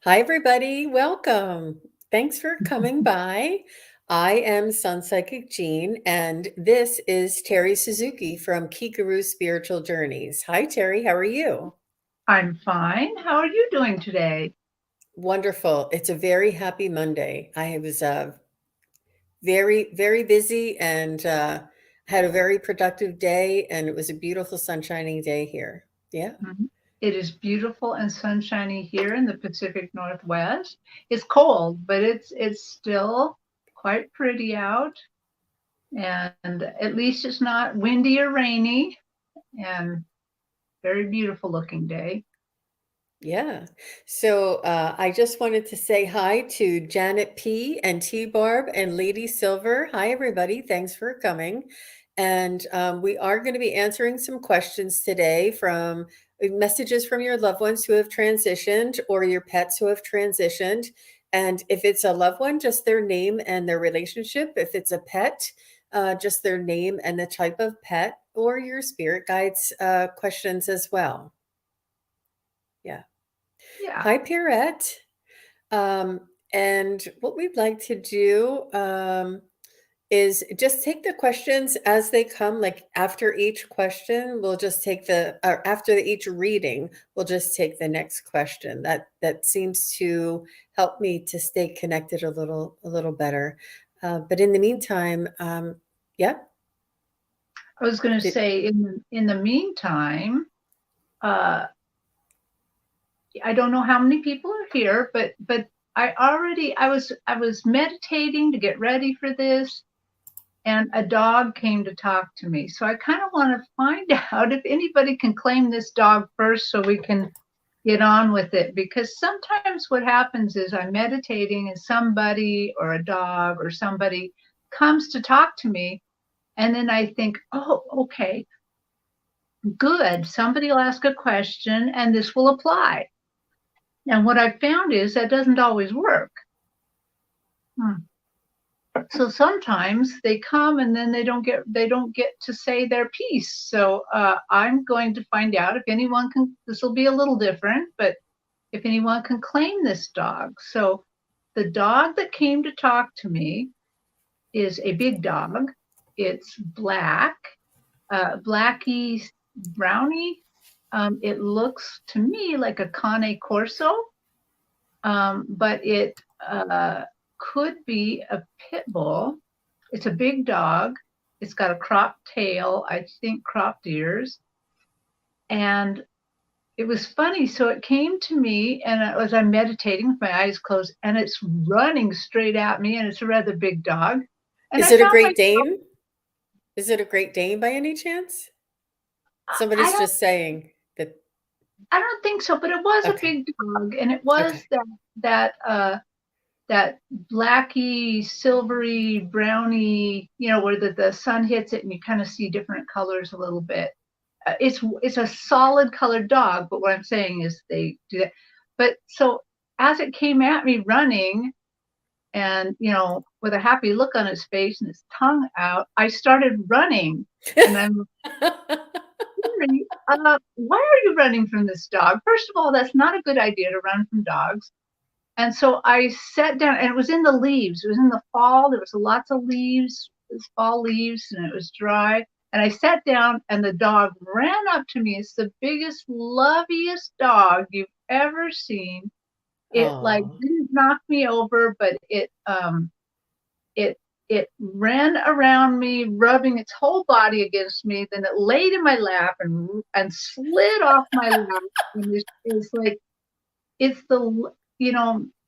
Hi, everybody. Welcome. Thanks for coming by. I am Sun Psychic Jean, and this is Terri Suzuki from Kigaru Spiritual Journeys. Hi, Terri. How are you? I'm fine. How are you doing today? Wonderful. It's a very happy Monday. I was very, very busy and had a very productive day, and it was a beautiful, sunshiny day here. Yeah. Mhm. It is beautiful and sunshiny here in the Pacific Northwest. It's cold, but it's still quite pretty out, and at least it's not windy or rainy, and very beautiful looking day. Yeah. So I just wanted to say hi to Janet P. and T. Barb and Lady Silver. Hi, everybody. Thanks for coming. And we are going to be answering some questions today from messages from your loved ones who have transitioned or your pets who have transitioned. And if it's a loved one, just their name and their relationship. If it's a pet, just their name and the type of pet, or your spirit guides questions as well. Yeah. Yeah, Hi, Pierrette. Um, and what we'd like to do is just take the questions as they come. Like after each question, we'll just take or after each reading, we'll just take the next question. That seems to help me to stay connected a little better. But in the meantime, yeah. I was going to Did, say in the meantime, uh, I don't know how many people are here, but I was meditating to get ready for this, and a dog came to talk to me. So I kind of want to find out if anybody can claim this dog first so we can get on with it. Because sometimes what happens is I'm meditating and somebody or a dog or somebody comes to talk to me. And then I think, oh, okay, good. Somebody will ask a question and this will apply. And what I found is that doesn't always work. Hmm. So sometimes they come and then they don't get to say their piece. So I'm going to find out if anyone can. This will be a little different, but if anyone can claim this dog. So the dog that came to talk to me is a big dog. It's black, blacky brownie. It looks to me like a Cane Corso, but it could be a pit bull. It's a big dog. It's got a cropped tail, I think cropped ears. And it was funny. So it came to me, and as I'm meditating with my eyes closed, and it's running straight at me, and it's a rather big dog. And is I it a found Great myself, Dane? Is it a Great Dane by any chance? I Somebody's don't, just saying that. I don't think so, but it was a Okay. big dog, and it was Okay. that blacky, silvery, browny, where the sun hits it and you kind of see different colors a little bit. It's a solid colored dog, but what I'm saying is they do that. But so as it came at me running, and with a happy look on his face and his tongue out, I started running, and I'm wondering, why are you running from this dog? First of all, that's not a good idea to run from dogs. And so I sat down, and it was in the leaves. It was in the fall. There was lots of leaves, fall leaves, and it was dry. And I sat down, and the dog ran up to me. It's the biggest, loveliest dog you've ever seen. It like Oh, didn't knock me over, but it it ran around me, rubbing its whole body against me. Then it laid in my lap and slid off my lap. And it's like it's the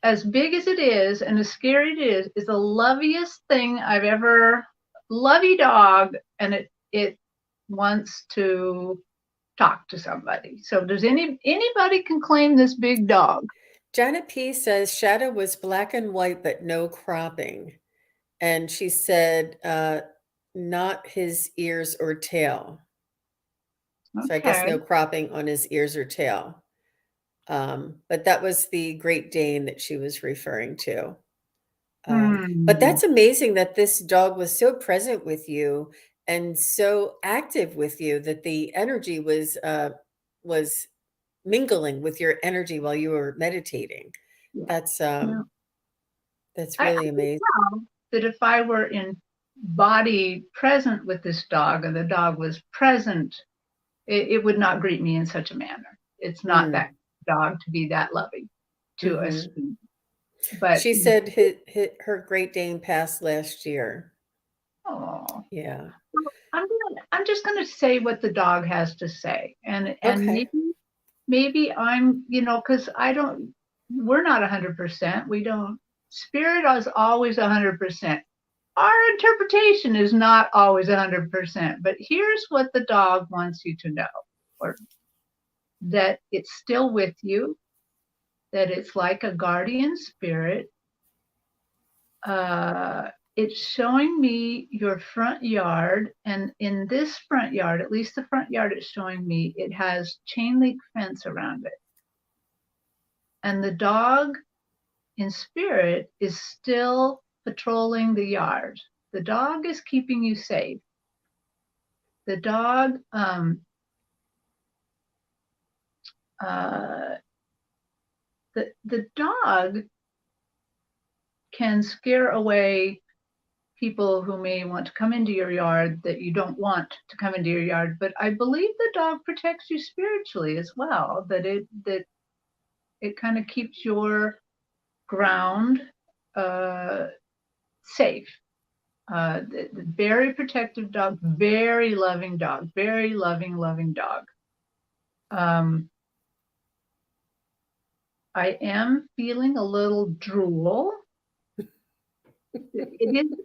as big as it is and as scary it is the loveliest thing I've ever lovey dog, and it wants to talk to somebody. So does anybody can claim this big dog? Janet P says Shadow was black and white, but no cropping. And she said, not his ears or tail. So I guess Okay. no cropping on his ears or tail. But that was the Great Dane that she was referring to. But Hmm. that's amazing that this dog was so present with you and so active with you that the energy was mingling with your energy while you were meditating. Yeah. That's Yeah. um that's I really can amazing. tell that if I were in body present with this dog, and the dog was present, it would not greet me in such a manner. It's not that Mm. dog to be that loving to a Hmm. student. But She said her Great Dane passed last year. oh, Yeah. I'm just gonna say what the dog has to say, and Okay. maybe I'm, because I don't. We're not 100%. We don't. Spirit is always 100%. Our interpretation is not always 100%. But here's what the dog wants you to know, or that it's still with you, that it's like a guardian spirit. It's showing me your front yard, and in this front yard, at least the front yard it's showing me, it has chain link fence around it. And the dog in spirit is still patrolling the yard. The dog is keeping you safe. The dog, uh, the dog can scare away people who may want to come into your yard that you don't want to come into your yard. But I believe the dog protects you spiritually as well. That it kind of keeps your ground uh, safe. The very protective dog, very loving dog, very loving dog. Um, I am feeling a little drool. It is,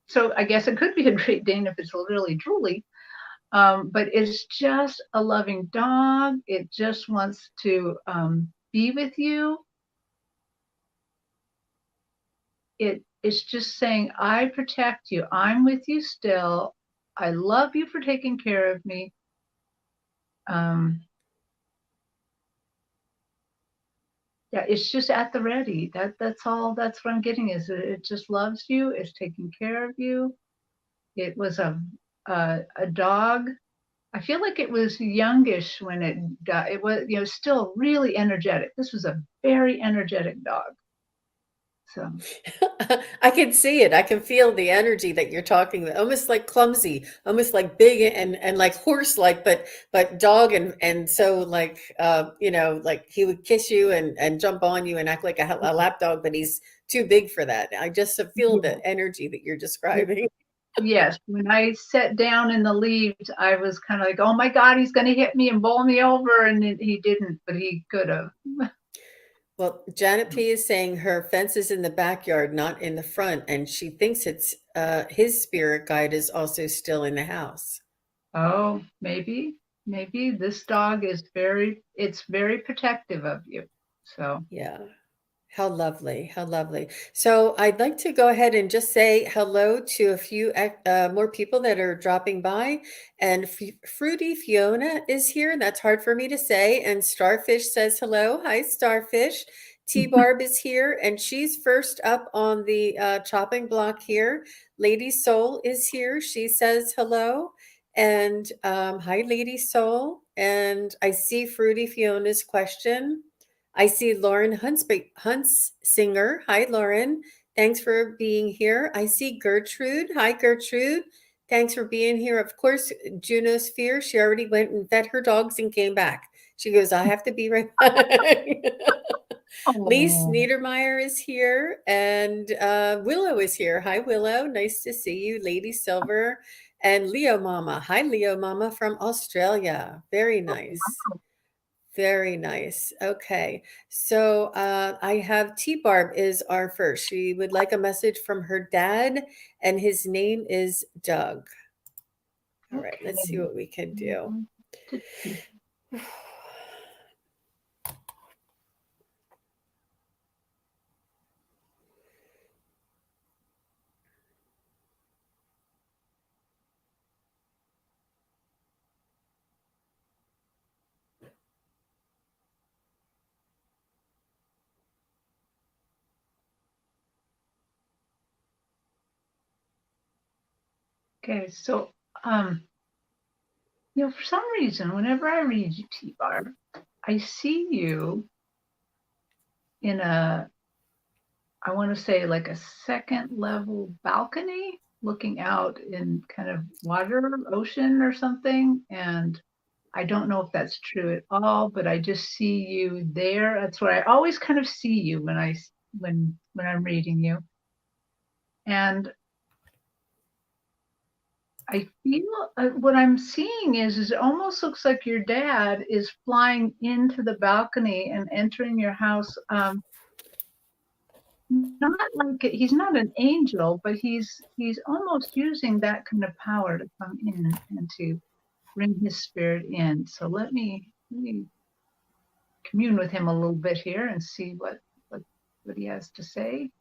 so I guess it could be a Great Dane if it's really drooly. But it's just a loving dog. It just wants to be with you. It's just saying, I protect you. I'm with you still. I love you for taking care of me. Um, yeah, it's just at the ready. That's all. That's what I'm getting. Is it just loves you. It's taking care of you. It was a dog. I feel like it was youngish when it died. It was, still really energetic. This was a very energetic dog. So, I can see it. I can feel the energy that you're talking about. Almost like clumsy, almost like big and like horse-like, but dog and so like like he would kiss you and jump on you and act like a lap dog, but he's too big for that. I just feel yeah. the energy that you're describing. Yes, when I sat down in the leaves, I was kind of like, oh my God, he's going to hit me and bowl me over. And he didn't, but he could have. Well, Janet P is saying her fence is in the backyard, not in the front, and she thinks it's his spirit guide is also still in the house. Oh, maybe this dog is it's very protective of you. So, Yeah. How lovely, how lovely. So I'd like to go ahead and just say hello to a few more people that are dropping by. And Fruity Fiona is here. That's hard for me to say. And Starfish says hello. Hi, Starfish. T Barb is here, and she's first up on the chopping block here. Lady Soul is here. She says hello. And hi, Lady Soul. And I see Fruity Fiona's question. I see Lauren Huntsinger. Hi, Lauren. Thanks for being here. I see Gertrude. Hi, Gertrude. Thanks for being here. Of course, Juno Sphere, she already went and fed her dogs and came back. She goes, I have to be right back. Lise oh, Niedermeyer is here and Willow is here. Hi, Willow. Nice to see you. Lady Silver and Leo Mama. Hi, Leo Mama from Australia. Very nice. Very nice. Okay. So I have T Barb is our first. She would like a message from her dad, and his name is Doug. All right, okay. let's see what we can do. Okay, so for some reason, whenever I read you, T-Bar, I see you in I want to say like a second level balcony looking out in kind of water, ocean or something. And I don't know if that's true at all, but I just see you there. That's where I always kind of see you when I'm reading you. And I feel what I'm seeing is it almost looks like your dad is flying into the balcony and entering your house. Not like he's not an angel, but he's almost using that kind of power to come in and to bring his spirit in. So let me commune with him a little bit here and see what he has to say.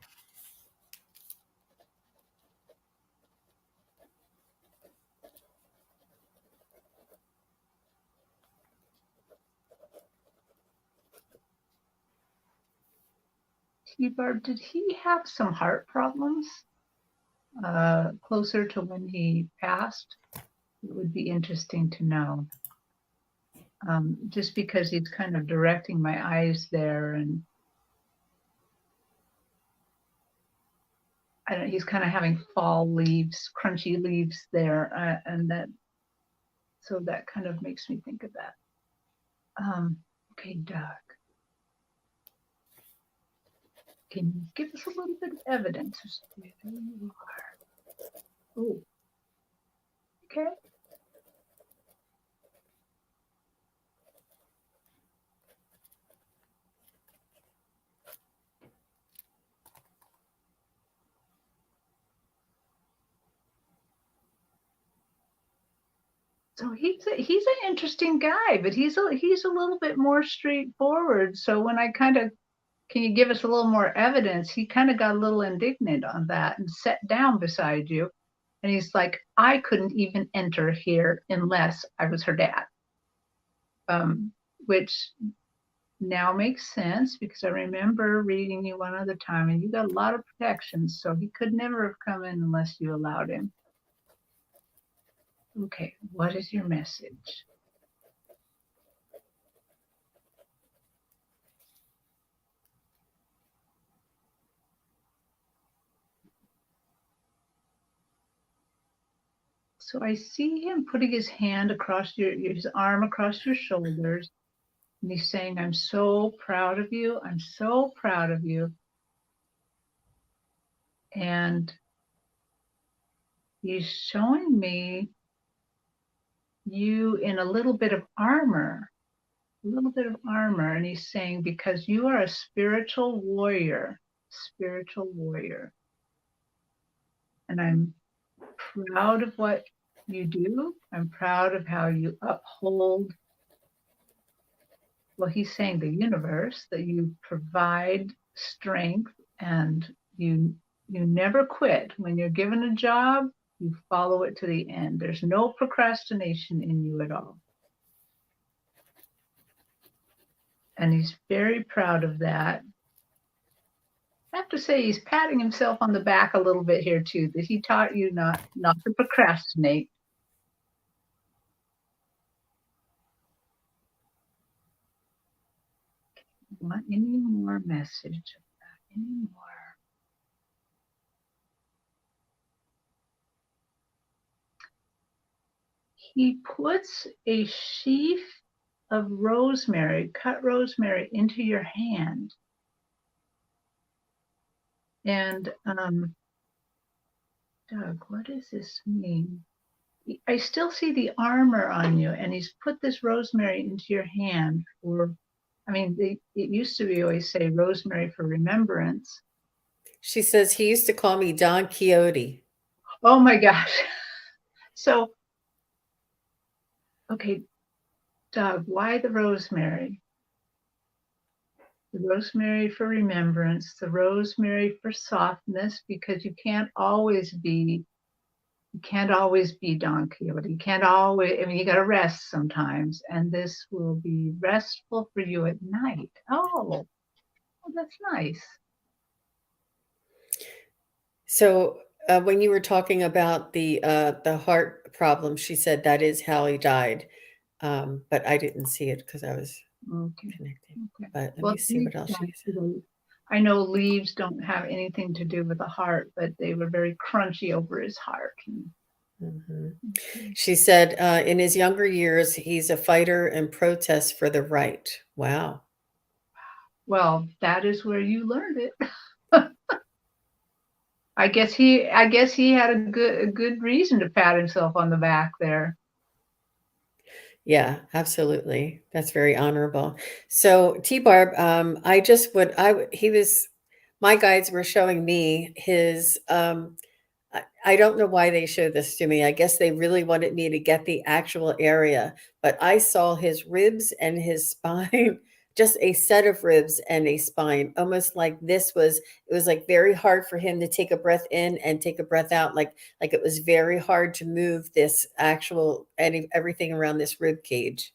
T-Barb, did he have some heart problems closer to when he passed? It would be interesting to know. Just because he's kind of directing my eyes there, and I don't, he's kind of having fall leaves, crunchy leaves there, and so that kind of makes me think of that. Okay, Doug, can you give us a little bit of evidence? There you are. Oh, okay. So he's an interesting guy, but he's a little bit more straightforward. So when I kind of, can you give us a little more evidence? He kind of got a little indignant on that and sat down beside you. And he's like, I couldn't even enter here unless I was her dad. Which now makes sense because I remember reading you one other time and you got a lot of protections. So he could never have come in unless you allowed him. Okay, what is your message? So I see him putting his hand across his arm across your shoulders, and he's saying, I'm so proud of you. I'm so proud of you. And he's showing me you in a little bit of armor, and he's saying, because you are a spiritual warrior. And I'm proud of what you do. I'm proud of how you uphold, well, he's saying the universe, that you provide strength and you never quit. When you're given a job, you follow it to the end. There's no procrastination in you at all. And he's very proud of that. I have to say he's patting himself on the back a little bit here too, that he taught you not to procrastinate. Want any more message? Any more? He puts a sheaf of rosemary, cut rosemary, into your hand. And Doug, what does this mean? I still see the armor on you, and he's put this rosemary into your hand for, I mean, it used to be always say rosemary for remembrance. She says he used to call me Don Quixote. Oh my gosh. So, okay, Doug, why the rosemary? The rosemary for remembrance, the rosemary for softness, because you can't always be Don Quixote. You can't always, I mean, you got to rest sometimes, and this will be restful for you at night. Oh, well, that's nice. So when you were talking about the heart problem, she said that is how he died, but I didn't see it because I was Okay. connecting. Okay. But let Well, me see what else she said. I know leaves don't have anything to do with the heart, but they were very crunchy over his heart. Mhm. She said, in his younger years, he's a fighter and protests for the right. Wow. Well, that is where you learned it. I guess he had a good reason to pat himself on the back there. Yeah, absolutely. That's very honorable. So T-Barb, I just would, he was, my guides were showing me his, I don't know why they showed this to me. I guess they really wanted me to get the actual area, but I saw his ribs and his spine, just a set of ribs and a spine, almost like it was like very hard for him to take a breath in and take a breath out. Like it was very hard to move this actual, everything around this rib cage.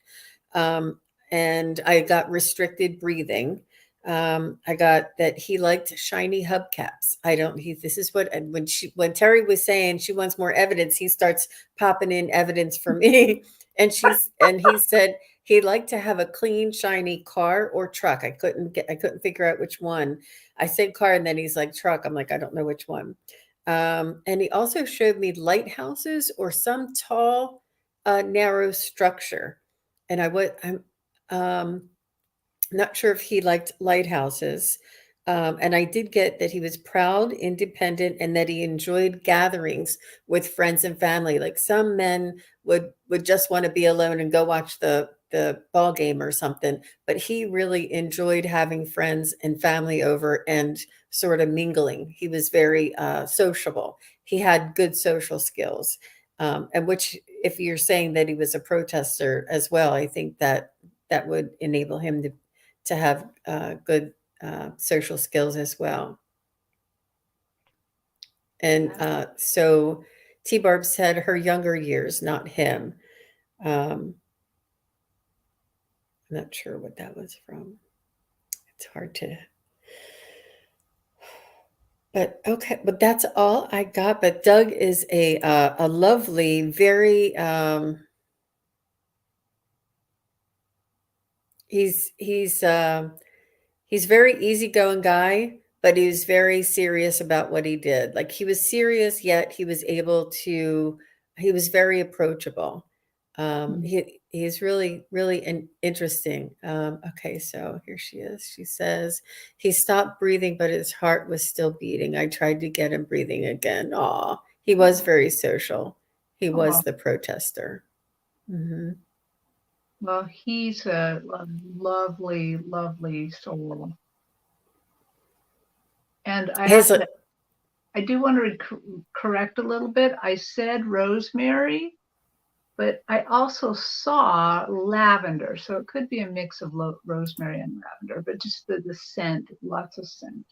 Um, and I got restricted breathing. I got that he liked shiny hubcaps. I don't. This is what, and when Terry was saying she wants more evidence, he starts popping in evidence for me, and he said he liked to have a clean, shiny car or truck. I couldn't figure out which one. I said car, and then he's like truck. I'm like, I don't know which one. And he also showed me lighthouses or some tall, narrow structure, and I'm um, not sure if he liked lighthouses. And I did get that he was proud, independent, and that he enjoyed gatherings with friends and family. Like some men would just want to be alone and go watch the ball game or something, but he really enjoyed having friends and family over and sort of mingling. He was very sociable. He had good social skills, and which, if you're saying that he was a protester as well, I think that that would enable him to have good social skills as well. And Yeah. so T Barb said her younger years, not him. I'm not sure what that was from. It's hard to, but okay, but that's all I got. But Doug is a lovely, very he's he's very easygoing guy, but he's very serious about what he did. Like he was serious, yet he was very approachable. He's really, really interesting. Okay, so here she is. She says he stopped breathing, but his heart was still beating. I tried to get him breathing again. Aw, he was Oh, very social. He was oh, the protester. Hmm. well, he's a lovely, lovely soul. And His I do want to correct a little bit. I said rosemary, but I also saw lavender. So it could be a mix of rosemary and lavender, but just the scent, lots of scent.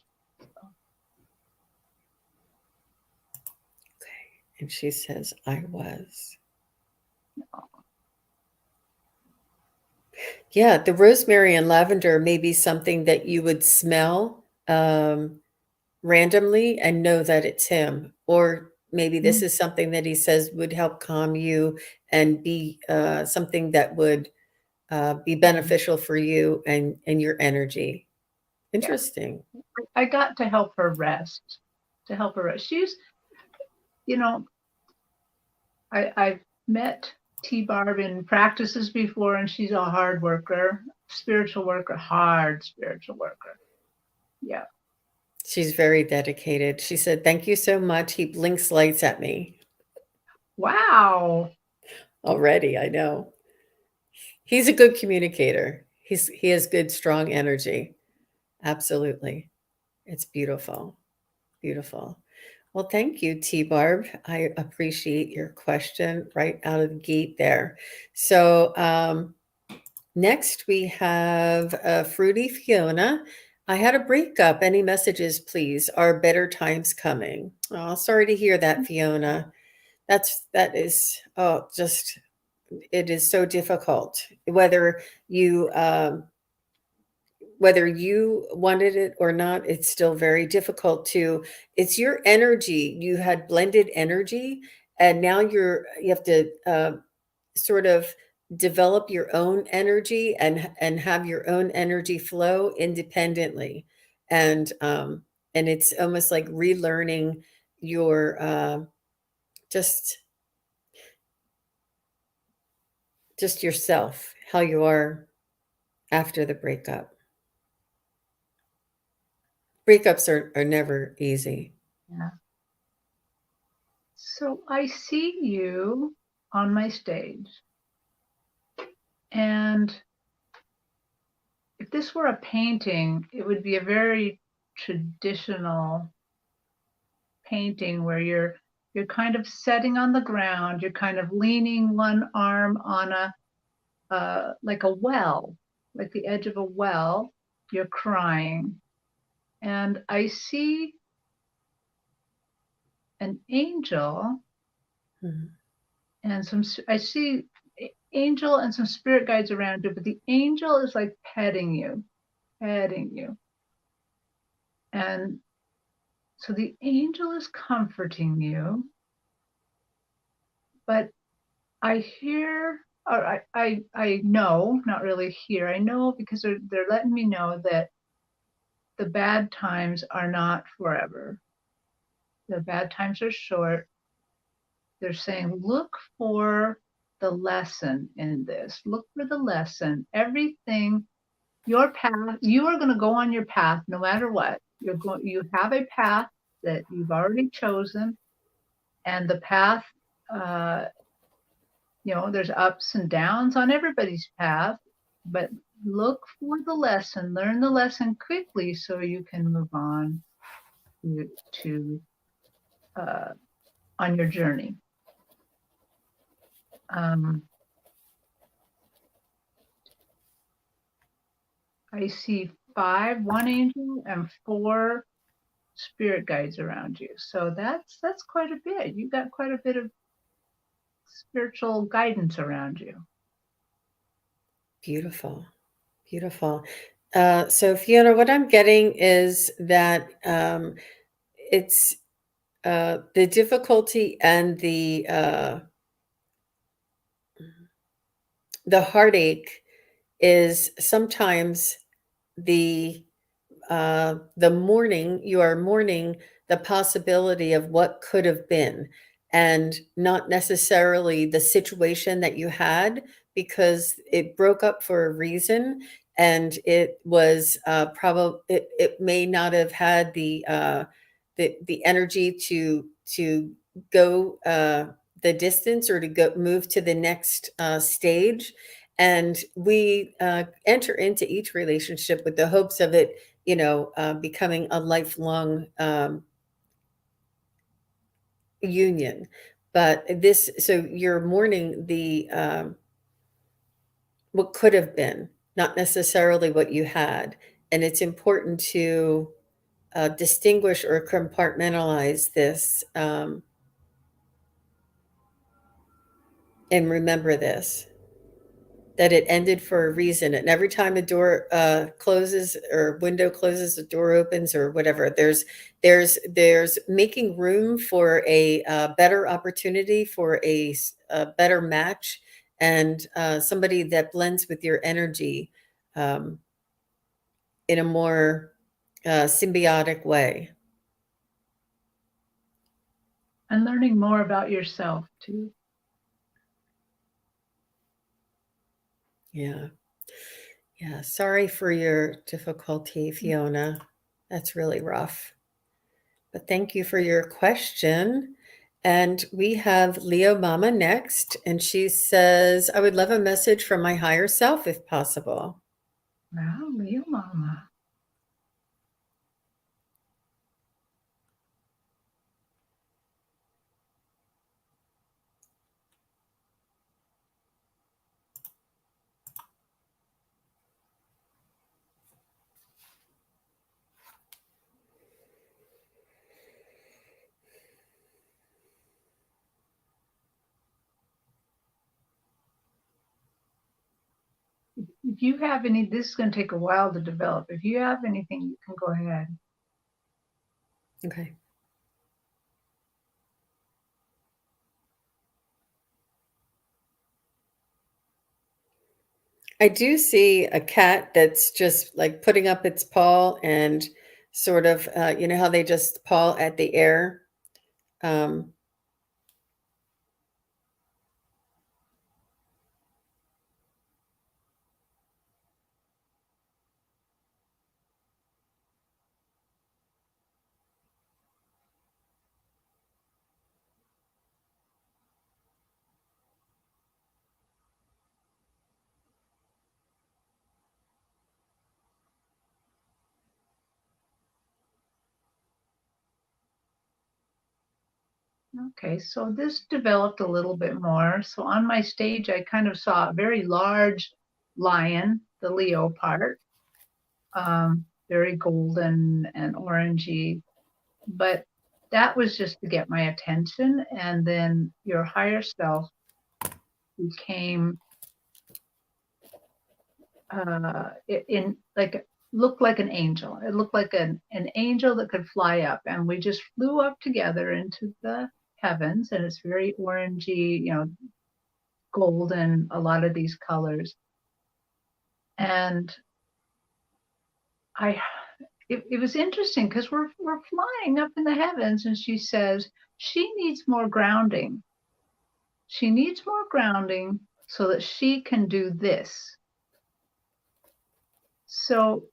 and she says I was. Yeah, the rosemary and lavender may be something that you would smell randomly and know that it's him. Or maybe this Mm, is something that he says would help calm you and be something that would be mm, beneficial for you and your energy. yeah. Interesting. I got to help her rest. To help her rest. You know, I've met T Barb in practices before, and she's a hard worker, spiritual worker, hard spiritual worker. Yeah. She's very dedicated. She said, "Thank you so much." He blinks lights at me Wow. already. I know. He's a good communicator. He has good, strong energy. Absolutely. It's beautiful. Beautiful. Well, thank you, T Barb. I appreciate your question right out of the gate there. So, next we have Fruity Fiona. I had a breakup. Any messages, please? Are better times coming? Oh, sorry to hear that, Fiona. That is, oh, just, it is so difficult. You whether you wanted it or not, it's still very difficult to, it's your energy. You had blended energy, and now you have to sort of develop your own energy and have your own energy flow independently. and it's almost like relearning your just yourself, how you are after the breakup. Breakups are never easy. Yeah. So I see you on my stage, and if this were a painting, it would be a very traditional painting where you're kind of sitting on the ground, you're kind of leaning one arm on a like a well, like the edge of a well, you're crying. And I see an angel Mhm. and I see angel and some spirit guides around you, but the angel is like petting you, petting you. And so the angel is comforting you, but I hear, or I know, not really hear, I know because they're letting me know that the bad times are not forever. The bad times are short. They're saying, look for the lesson in this. Look for the lesson. Everything, your path, you are going to go on your path no matter what. You have a path that you've already chosen, and the path, uh, there's ups and downs on everybody's path, but look for the lesson, learn the lesson quickly so you can move on to on your journey. I see one angel and 4 spirit guides around you. So that's quite a bit. You got quite a bit of spiritual guidance around you. Beautiful. Beautiful. So Fiona, what I'm getting is that it's the difficulty and the heartache is sometimes the mourning. You are mourning the possibility of what could have been, and not necessarily the situation that you had, because it broke up for a reason, and it was probably it may not have had the energy to go the distance, or to go move to the next stage. And we enter into each relationship with the hopes of it, becoming a lifelong union. But so you're mourning the what could have been, not necessarily what you had. And it's important to distinguish or compartmentalize this, and remember this, that it ended for a reason. And every time a door closes, or window closes, a door opens, or whatever, there's making room for a better opportunity, for a better match, and somebody that blends with your energy um, in a more symbiotic way. And learning more about yourself too. Yeah. Yeah. Sorry for your difficulty, Fiona. That's really rough. But thank you for your question. And we have Leo Mama next. And she says, I would love a message from my higher self if possible. Wow, Leo Mama. If you have any, this is going to take a while to develop. If you have anything, you can go ahead. Okay. I do see a cat that's just like putting up its paw and sort of, you know how they just paw at the air? Um, Okay, so this developed a little bit more. So on my stage, I kind of saw a very large lion, the Leo part, very golden and orangey, but that was just to get my attention. And then your higher self became in like looked like an angel. It looked like an angel that could fly up, and we just flew up together into the heavens. And it's very orangey, golden, a lot of these colors. And I, it was interesting because we're flying up in the heavens, and she says she needs more grounding. She needs more grounding so that she can do this. So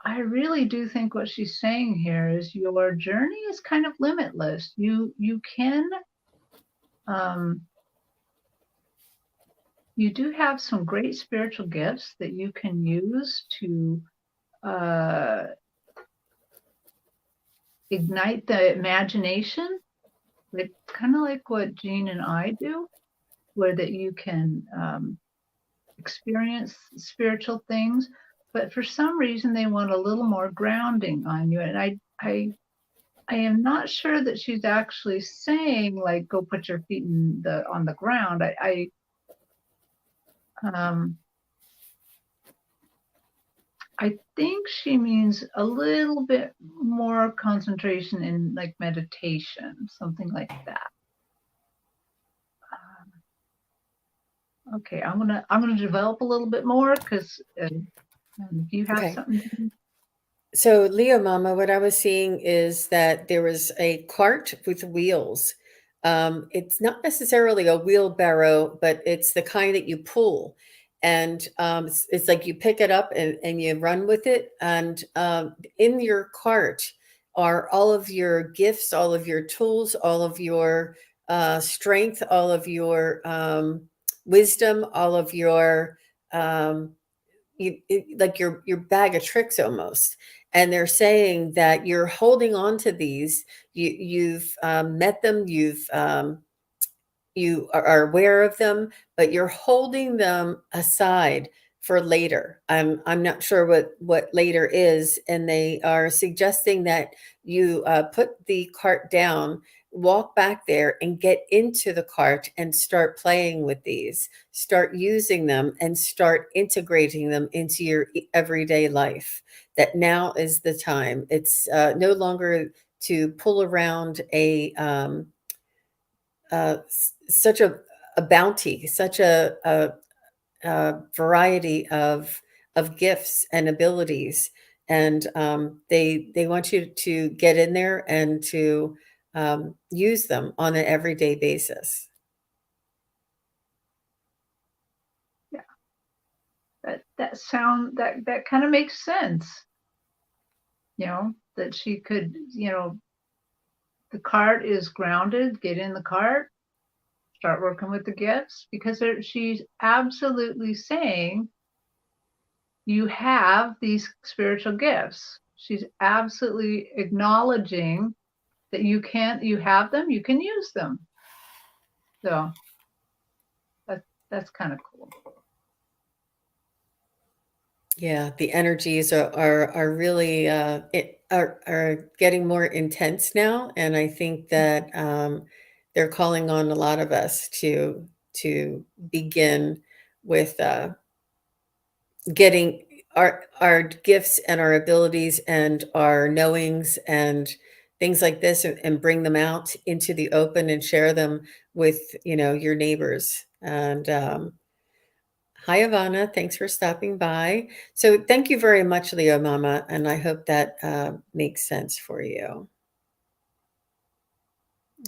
I really do think what she's saying here is your journey is kind of limitless. You can you do have some great spiritual gifts that you can use to ignite the imagination, like kind of like what Jean and I do, where that you can experience spiritual things, but for some reason they want a little more grounding on you. And I am not sure that she's actually saying like go put your feet on the ground. Um, I think she means a little bit more concentration in like meditation, something like that. Okay, I'm gonna develop a little bit more because if you have okay. something. So, Leo Mama, what I was seeing is that there was a cart with wheels. It's not necessarily a wheelbarrow, but it's the kind that you pull. And it's like you pick it up and you run with it. And in your cart are all of your gifts, all of your tools, all of your strength, all of your wisdom, all of your like your bag of tricks almost. And they're saying that you're holding on to these. You've met them, you are aware of them, but you're holding them aside for later. I'm not sure what later is, and they are suggesting that you put the cart down, walk back there, and get into the cart and start playing with these, start using them, and start integrating them into your everyday life. That now is the time. It's no longer to pull around such a bounty, such a variety of gifts and abilities, and they want you to get in there and to use them on an everyday basis. Yeah, that kind of makes sense. That she could, the cart is grounded, get in the cart, start working with the gifts, because she's absolutely saying you have these spiritual gifts. She's absolutely acknowledging that you have them, you can use them. So that's kind of cool. Yeah, the energies are really are getting more intense now, and I think that they're calling on a lot of us to begin with getting our gifts and our abilities and our knowings and things like this, and bring them out into the open and share them with your neighbors. And Hi, Ivana. Thanks for stopping by. So, thank you very much, Leo Mama, and I hope that makes sense for you.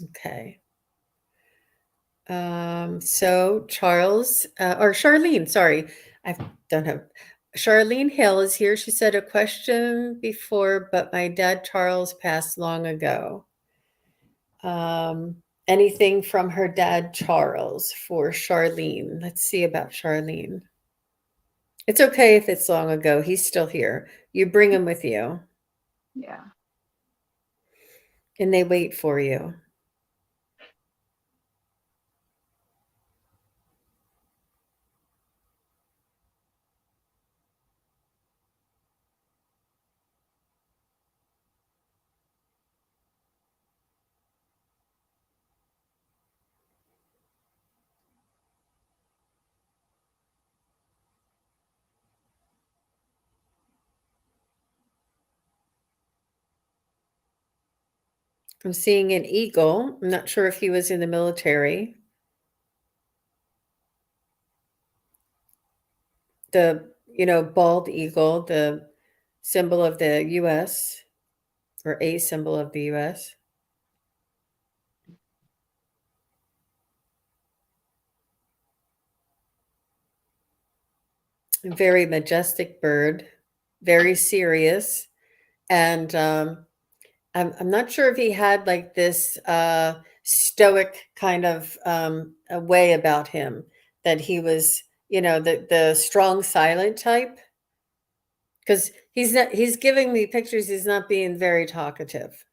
Okay. So Charles or Charlene, sorry, I don't have Charlene Hill is here. She said a question before, but my dad Charles passed long ago. Anything from her dad Charles for Charlene? Let's see about Charlene. It's okay if it's long ago. He's still here. You bring him with you, Yeah. and they wait for you. I'm seeing an eagle. I'm not sure if he was in the military. The, bald eagle, the symbol of the US or a symbol of the US. Very majestic bird, very serious. And I'm not sure if he had like this stoic kind of a way about him that he was, the strong silent type. Because he's giving me pictures, he's not being very talkative.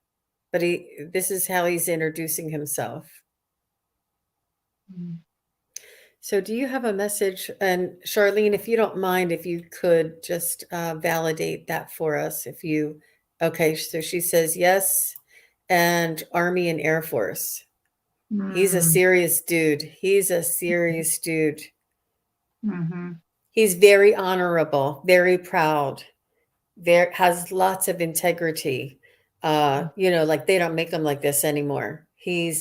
But this is how he's introducing himself. Mm. So do you have a message? And Charlene, if you don't mind, if you could just validate that for us, okay, so she says yes, and Army and Air Force. He's a Mm. serious dude. He's a serious dude. Mm-hmm. He's very honorable, very proud. There has lots of integrity. Like they don't make him like this anymore. He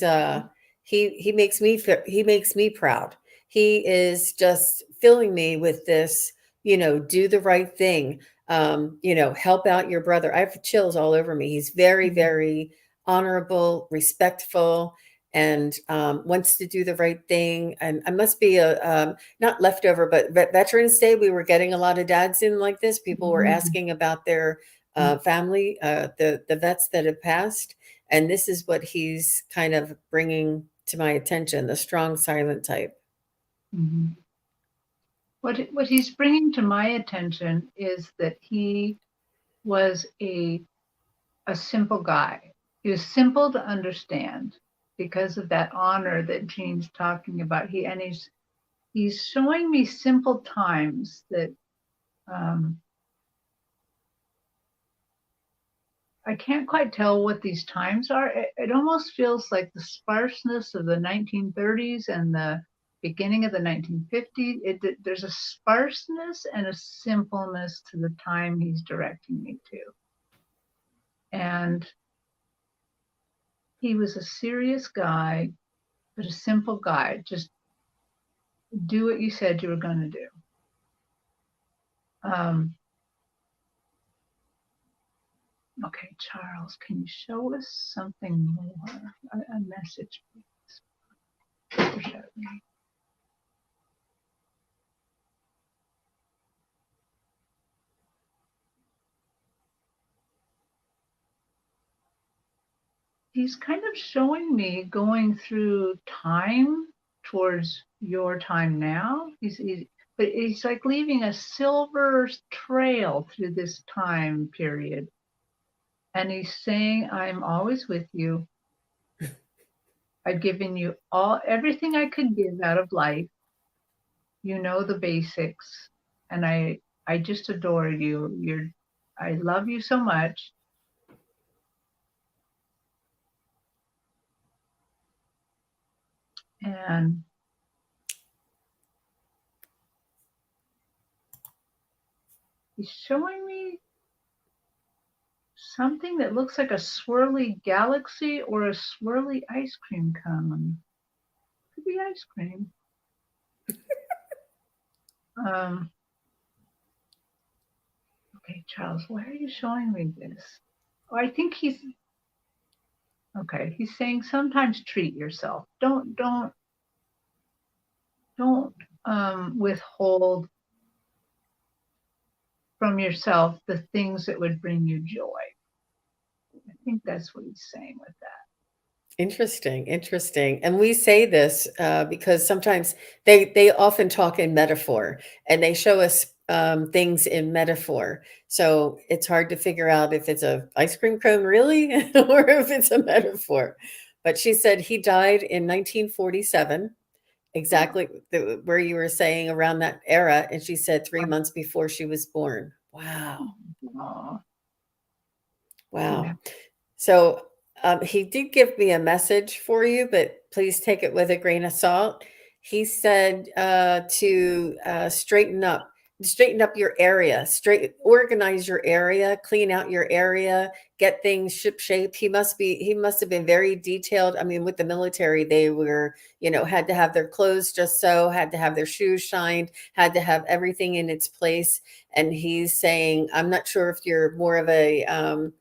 makes me proud. He is just filling me with this, do the right thing. Help out your brother. I have chills all over me. He's very, Mm-hmm. very honorable, respectful, and wants to do the right thing. And I must be not leftover, but Veterans Day, we were getting a lot of dads in like this. People were Mm-hmm. asking about their family, the vets that have passed, and this is what he's kind of bringing to my attention: the strong, silent type. Mm-hmm. What he's bringing to my attention is that he was a simple guy. He was simple to understand because of that honor that Jean's talking about. He's showing me simple times that I can't quite tell what these times are. It almost feels like the sparseness of the 1930s and the beginning of the 1950s. There's a sparseness and a simpleness to the time he's directing me to. And he was a serious guy, but a simple guy. Just do what you said you were going to do. Um, okay, Charles, can you show us something more? A message, please. He's kind of showing me going through time towards your time now. But he's like leaving a silver trail through this time period. And he's saying, I'm always with you. I've given you everything I could give out of life. You know the basics. And I just adore you. I love you so much. And he's showing me something that looks like a swirly galaxy or a swirly ice cream cone. Could be ice cream. Um, okay, Charles, why are you showing me this? Oh, I think he's okay. He's saying sometimes treat yourself. Don't withhold from yourself the things that would bring you joy. I think that's what he's saying with that. Interesting, interesting. And we say this because sometimes they often talk in metaphor and they show us things in metaphor. So it's hard to figure out if it's a ice cream cone really or if it's a metaphor. But she said he died in 1947, exactly where you were saying around that era. And she said 3 months before she was born. Wow. Oh, yeah. Wow. So he did give me a message for you, but please take it with a grain of salt. He said to straighten up your area, organize your area, clean out your area, get things ship shape. He must have been very detailed. I mean, with the military, they were, had to have their clothes just so, had to have their shoes shined, had to have everything in its place. And he's saying, I'm not sure if you're more of a um,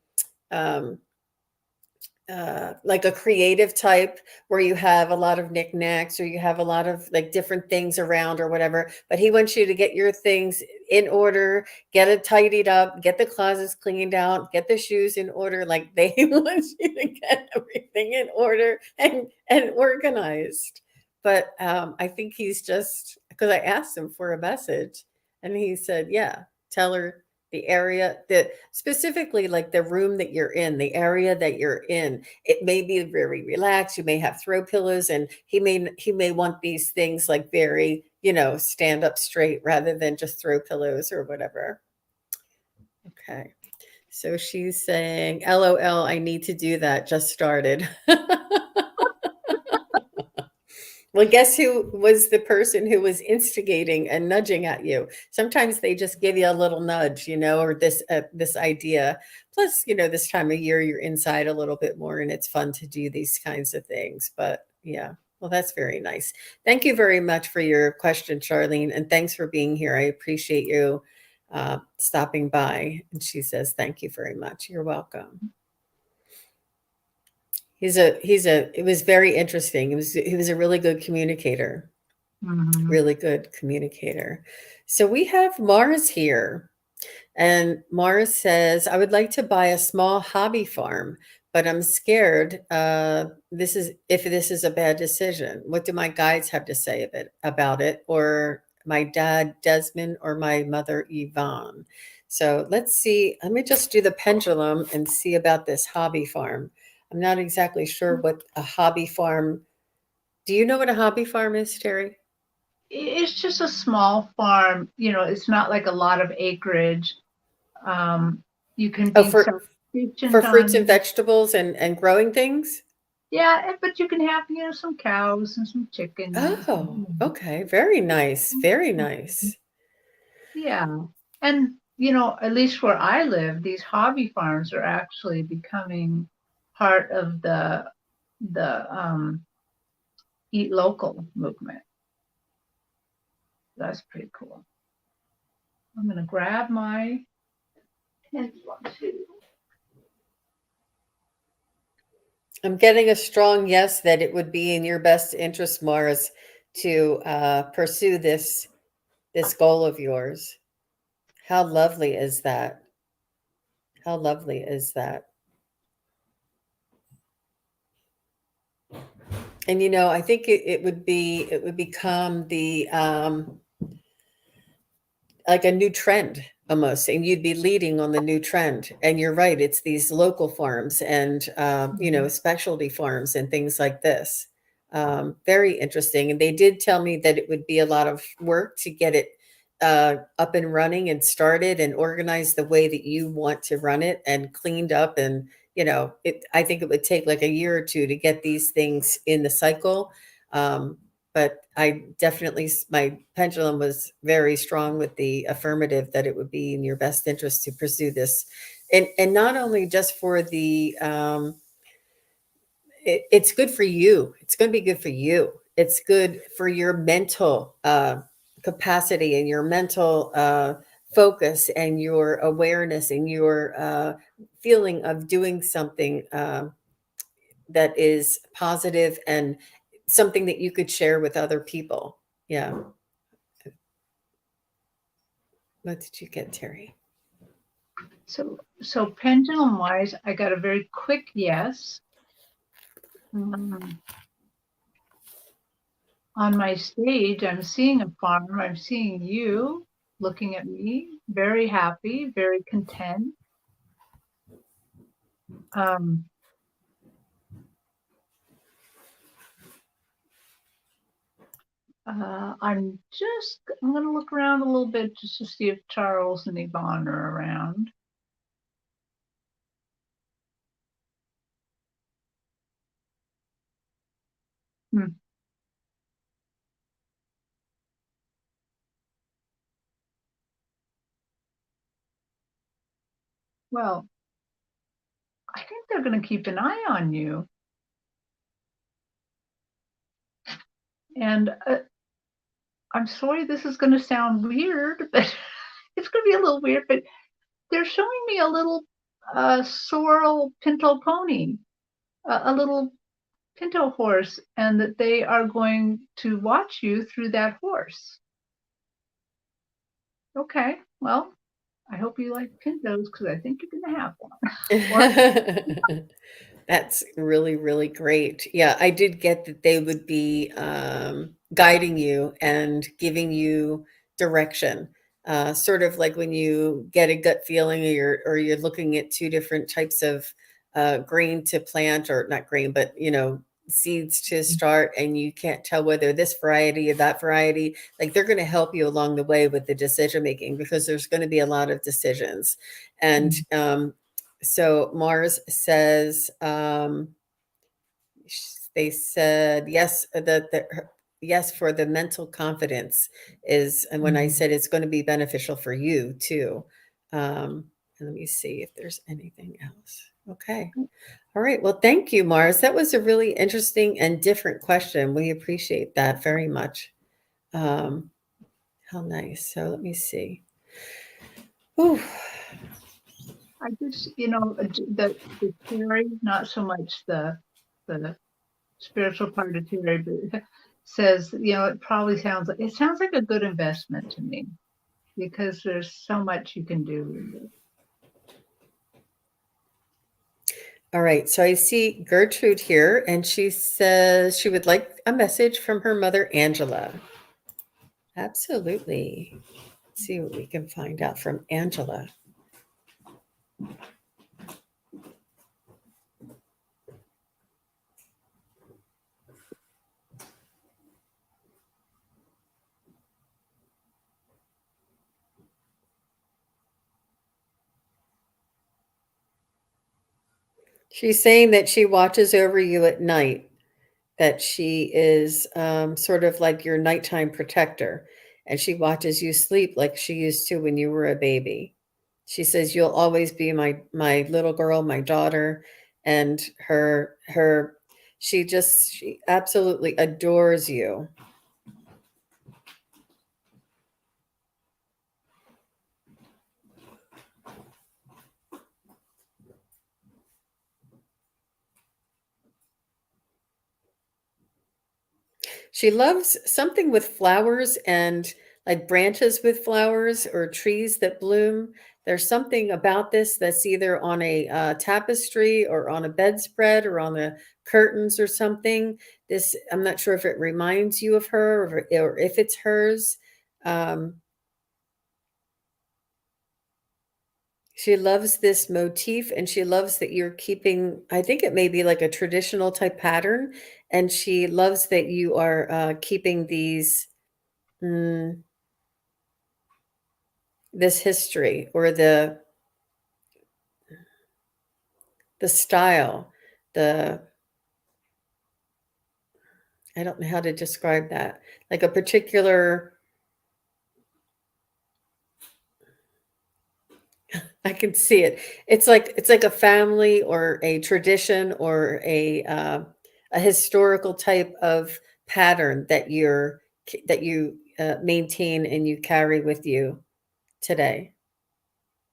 like a creative type where you have a lot of knickknacks or you have a lot of like different things around or whatever. But he wants you to get your things in order, get it tidied up, get the closets cleaned out, get the shoes in order. Like they want you to get everything in order and organized. But I think he's just because I asked him for a message and he said, yeah, tell her the area that specifically like the room that you're in, the area that you're in, it may be very relaxed. You may have throw pillows and he may want these things like very, stand up straight rather than just throw pillows or whatever. Okay. So she's saying, LOL, I need to do that. Just started. Well, guess who was the person who was instigating and nudging at you? Sometimes they just give you a little nudge, or this idea. Plus, this time of year you're inside a little bit more, and it's fun to do these kinds of things. But yeah, well, that's very nice. Thank you very much for your question, Charlene, and thanks for being here. I appreciate you stopping by. And she says, "Thank you very much. You're welcome." It was very interesting. He was a really good communicator, Mm-hmm. really good communicator. So we have Mars here, and Mars says, I would like to buy a small hobby farm, but I'm scared this is a bad decision. What do my guides have to say about it, or my dad Desmond, or my mother Yvonne? So let's see. Let me just do the pendulum and see about this hobby farm. I'm not exactly sure what a hobby farm. Do you know what a hobby farm is, Terry? It's just a small farm. It's not like a lot of acreage. Um, you can Oh, be for self-sufficient fruits and on, vegetables and growing things? yeah, but you can have, some cows and some chickens. Oh, okay. Very nice. Very nice. Yeah. And, at least where I live, these hobby farms are actually becoming part of the eat local movement. That's pretty cool. I'm gonna grab my pendulum too. I'm getting a strong yes that it would be in your best interest, Mars, to pursue this goal of yours. How lovely is that? How lovely is that? And I think it would become the like a new trend almost, and you'd be leading on the new trend. And you're right, it's these local farms and Mhm. specialty farms and things like this. Very interesting. And they did tell me that it would be a lot of work to get it up and running and started and organized the way that you want to run it and cleaned up. And I think it would take like a year or two to get these things in the cycle. um, but I definitely, my pendulum was very strong with the affirmative that it would be in your best interest to pursue this. And not only just for the, it's good for you. It's going to be good for you. It's good for your mental capacity and your mental focus and your awareness and your feeling of doing something that is positive and something that you could share with other people. Yeah. What did you get, Terry? So pendulum wise, I got a very quick yes. On my stage, I'm seeing a farm. I'm seeing you looking at me, very happy, very content. I'm going to look around a little bit just to see if Charles and Yvonne are around. Well, I think they're going to keep an eye on you. And I'm sorry this is going to sound weird, but it's going to be a little weird, but they're showing me a little sorrel pinto pony, a little pinto horse, and that they are going to watch you through that horse. Okay, well, I hope you like pintos because I think you're going to have one. That's really, really great. Yeah, I did get that they would be guiding you and giving you direction. Sort of like when you get a gut feeling or you're looking at two different types of grain to plant, or not grain, but seeds to start, and you can't tell whether this variety or that variety. Like, they're going to help you along the way with the decision making, because there's going to be a lot of decisions. And so Mars says, they said yes, yes, for the mental confidence is, and when I said it's going to be beneficial for you too. And let me see if there's anything else. Okay. All right. Well, thank you, Mars. That was a really interesting and different question. We appreciate that very much. How nice. So let me see. Ooh. I just, the Terri, not so much the spiritual part of Terri, but says, it probably sounds like a good investment to me, because there's so much you can do with it. All right, so I see Gertrude here, and she says she would like a message from her mother, Angela. Absolutely. Let's see what we can find out from Angela. She's saying that she watches over you at night, that she is sort of like your nighttime protector, and she watches you sleep like she used to when you were a baby. She says you'll always be my little girl, my daughter, and she absolutely adores you. She loves something with flowers and like branches with flowers or trees that bloom. There's something about this that's either on a tapestry or on a bedspread or on the curtains or something. This, I'm not sure if it reminds you of her, or if it's hers. Um, she loves this motif, and she loves that you're keeping, I think it may be like a traditional type pattern. And she loves that you are keeping these. Mm, this history, or the style, the I don't know how to describe that, like a particular, I can see it. It's like a family or a tradition or a historical type of pattern that you maintain and you carry with you today.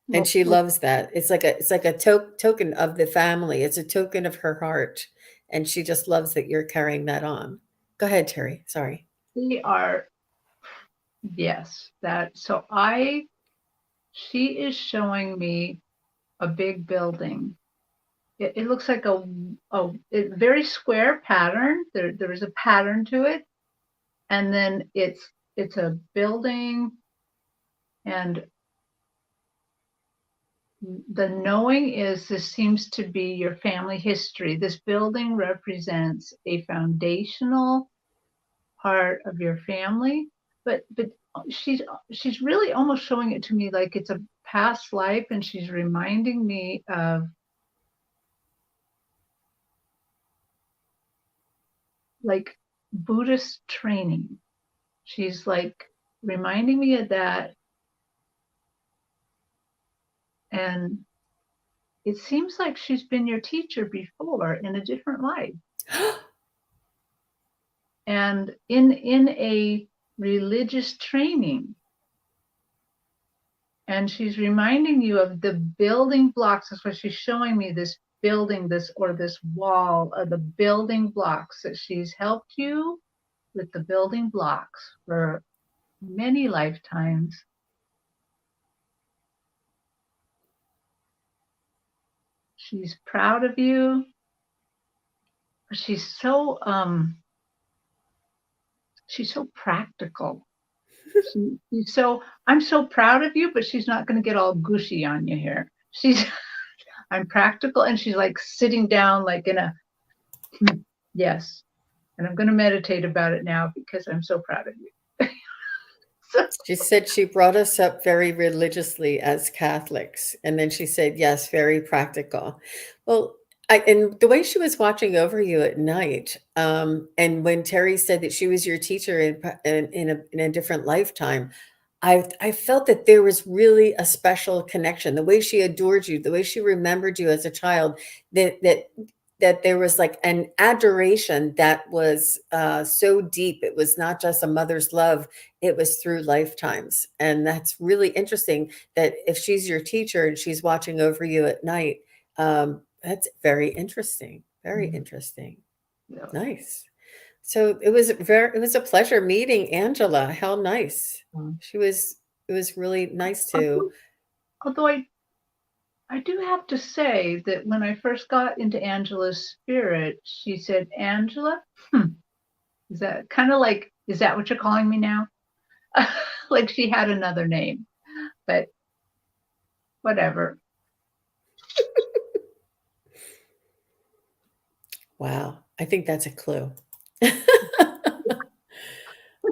And Well, she loves that. It's like a token of the family. It's a token of her heart, and she just loves that you're carrying that on. Go ahead, Terry. Sorry. we are, yes, that. So she is showing me a big building. It looks like a very square pattern. There is a pattern to it, and then it's a building, and the knowing is this seems to be your family history. This building represents a foundational part of your family, but she's really almost showing it to me like it's a past life, and she's reminding me of like Buddhist training. She's like reminding me of that, and it seems like she's been your teacher before in a different life, and in a religious training. And she's reminding you of the building blocks. That's why she's showing me this building, this wall of the building blocks, that she's helped you with the building blocks for many lifetimes. She's proud of you. She's so practical. She's so, I'm so proud of you, but she's not going to get all gushy on you here. I'm practical, and she's like sitting down like in a, yes. And I'm going to meditate about it now because I'm so proud of you. She said she brought us up very religiously as Catholics. And then she said, yes, very practical. Well, and the way she was watching over you at night, and when Terry said that she was your teacher in a different lifetime, I felt that there was really a special connection. The way she adored you, the way she remembered you as a child, that there was like an adoration that was so deep. It was not just a mother's love, it was through lifetimes. And that's really interesting that if she's your teacher and she's watching over you at night, that's very interesting. Very interesting. Yeah. Nice. So it was a pleasure meeting Angela. How nice. She was it was really nice to. Although I do have to say that when I first got into Angela's spirit, she said, Angela, is that kind of like, is that what you're calling me now? Like she had another name, but whatever. Wow. I think that's a clue.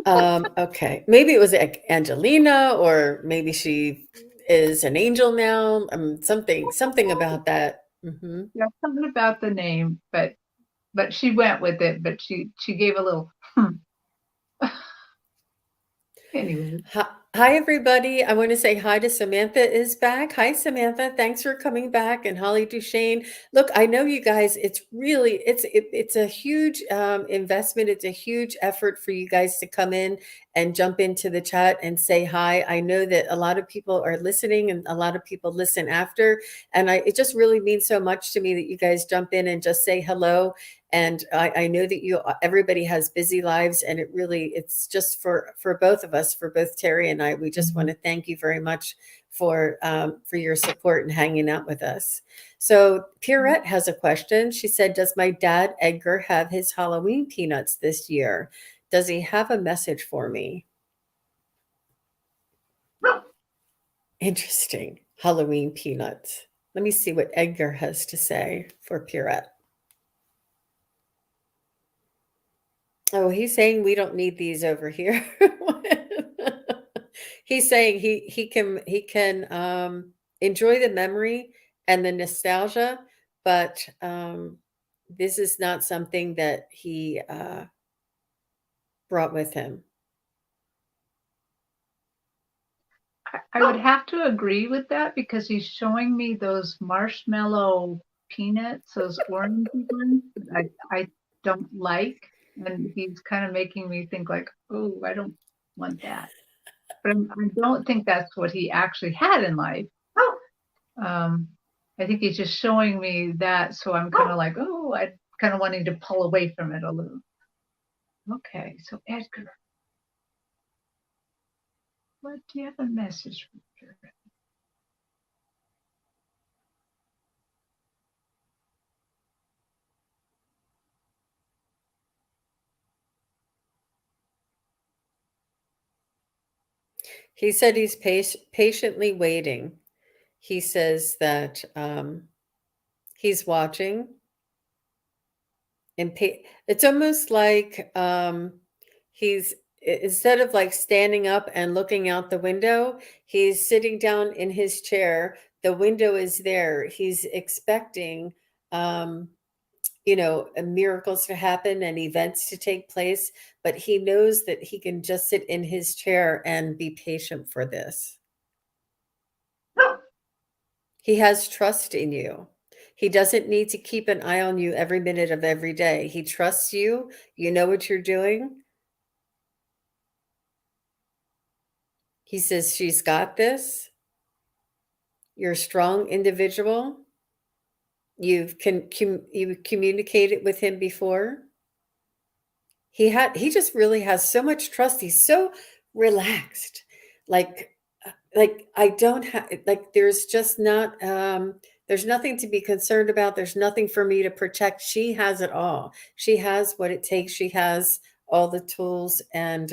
Okay. Maybe it was like Angelina, or maybe she is an angel now. Something about that. Hmm. Yeah, something about the name, but she went with it, but she gave a little anyway. Hi, everybody. I want to say hi to Samantha is back. Hi, Samantha. Thanks for coming back. And Holly Duchesne. Look, I know you guys, it's really, it's a huge investment. It's a huge effort for you guys to come in and jump into the chat and say hi. I know that a lot of people are listening and a lot of people listen after. And it just really means so much to me that you guys jump in and just say hello. And I know that everybody has busy lives, and it's just for both of us, for both Terry and I. We just want to thank you very much for your support and hanging out with us. So Pierrette has a question. She said, "Does my dad Edgar have his Halloween peanuts this year? Does he have a message for me?" Interesting. Halloween peanuts. Let me see what Edgar has to say for Pierrette. Oh, he's saying we don't need these over here. He's saying he can enjoy the memory and the nostalgia, but this is not something that he brought with him. I would have to agree with that because he's showing me those marshmallow peanuts, those orange ones that I don't like. And he's kind of making me think like, oh, I don't want that. But I don't think that's what he actually had in life. Um, I think he's just showing me that, so I'm kind of like, oh, I kind of wanting to pull away from it a little. Okay, so Edgar, what do you have a message for Edgar? He said he's patiently waiting. He says that he's watching, and it's almost like he's instead of like standing up and looking out the window, he's sitting down in his chair. The window is there. He's expecting, um, miracles to happen and events to take place, but he knows that he can just sit in his chair and be patient for this. He has trust in you. He doesn't need to keep an eye on you every minute of every day. He trusts you. You know what you're doing. He says, she's got this. You're a strong individual. You've communicated with him before. He just really has so much trust. He's so relaxed. Like I don't have like there's just not there's nothing to be concerned about. There's nothing for me to protect. She has it all. She has what it takes. She has all the tools, and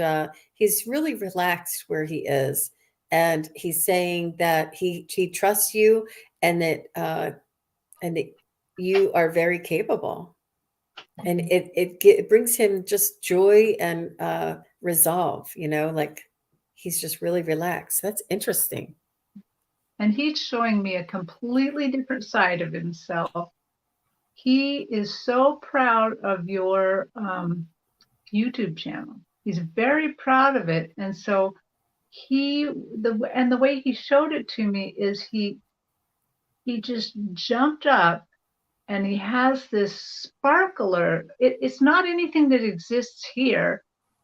he's really relaxed where he is. And he's saying that he trusts you, and that you are very capable, and it brings him just joy and resolve, like he's just really relaxed. That's interesting. And he's showing me a completely different side of himself. He is so proud of your YouTube channel. He's very proud of it. And so the way he showed it to me is he just jumped up, and he has this sparkler. It's not anything that exists here.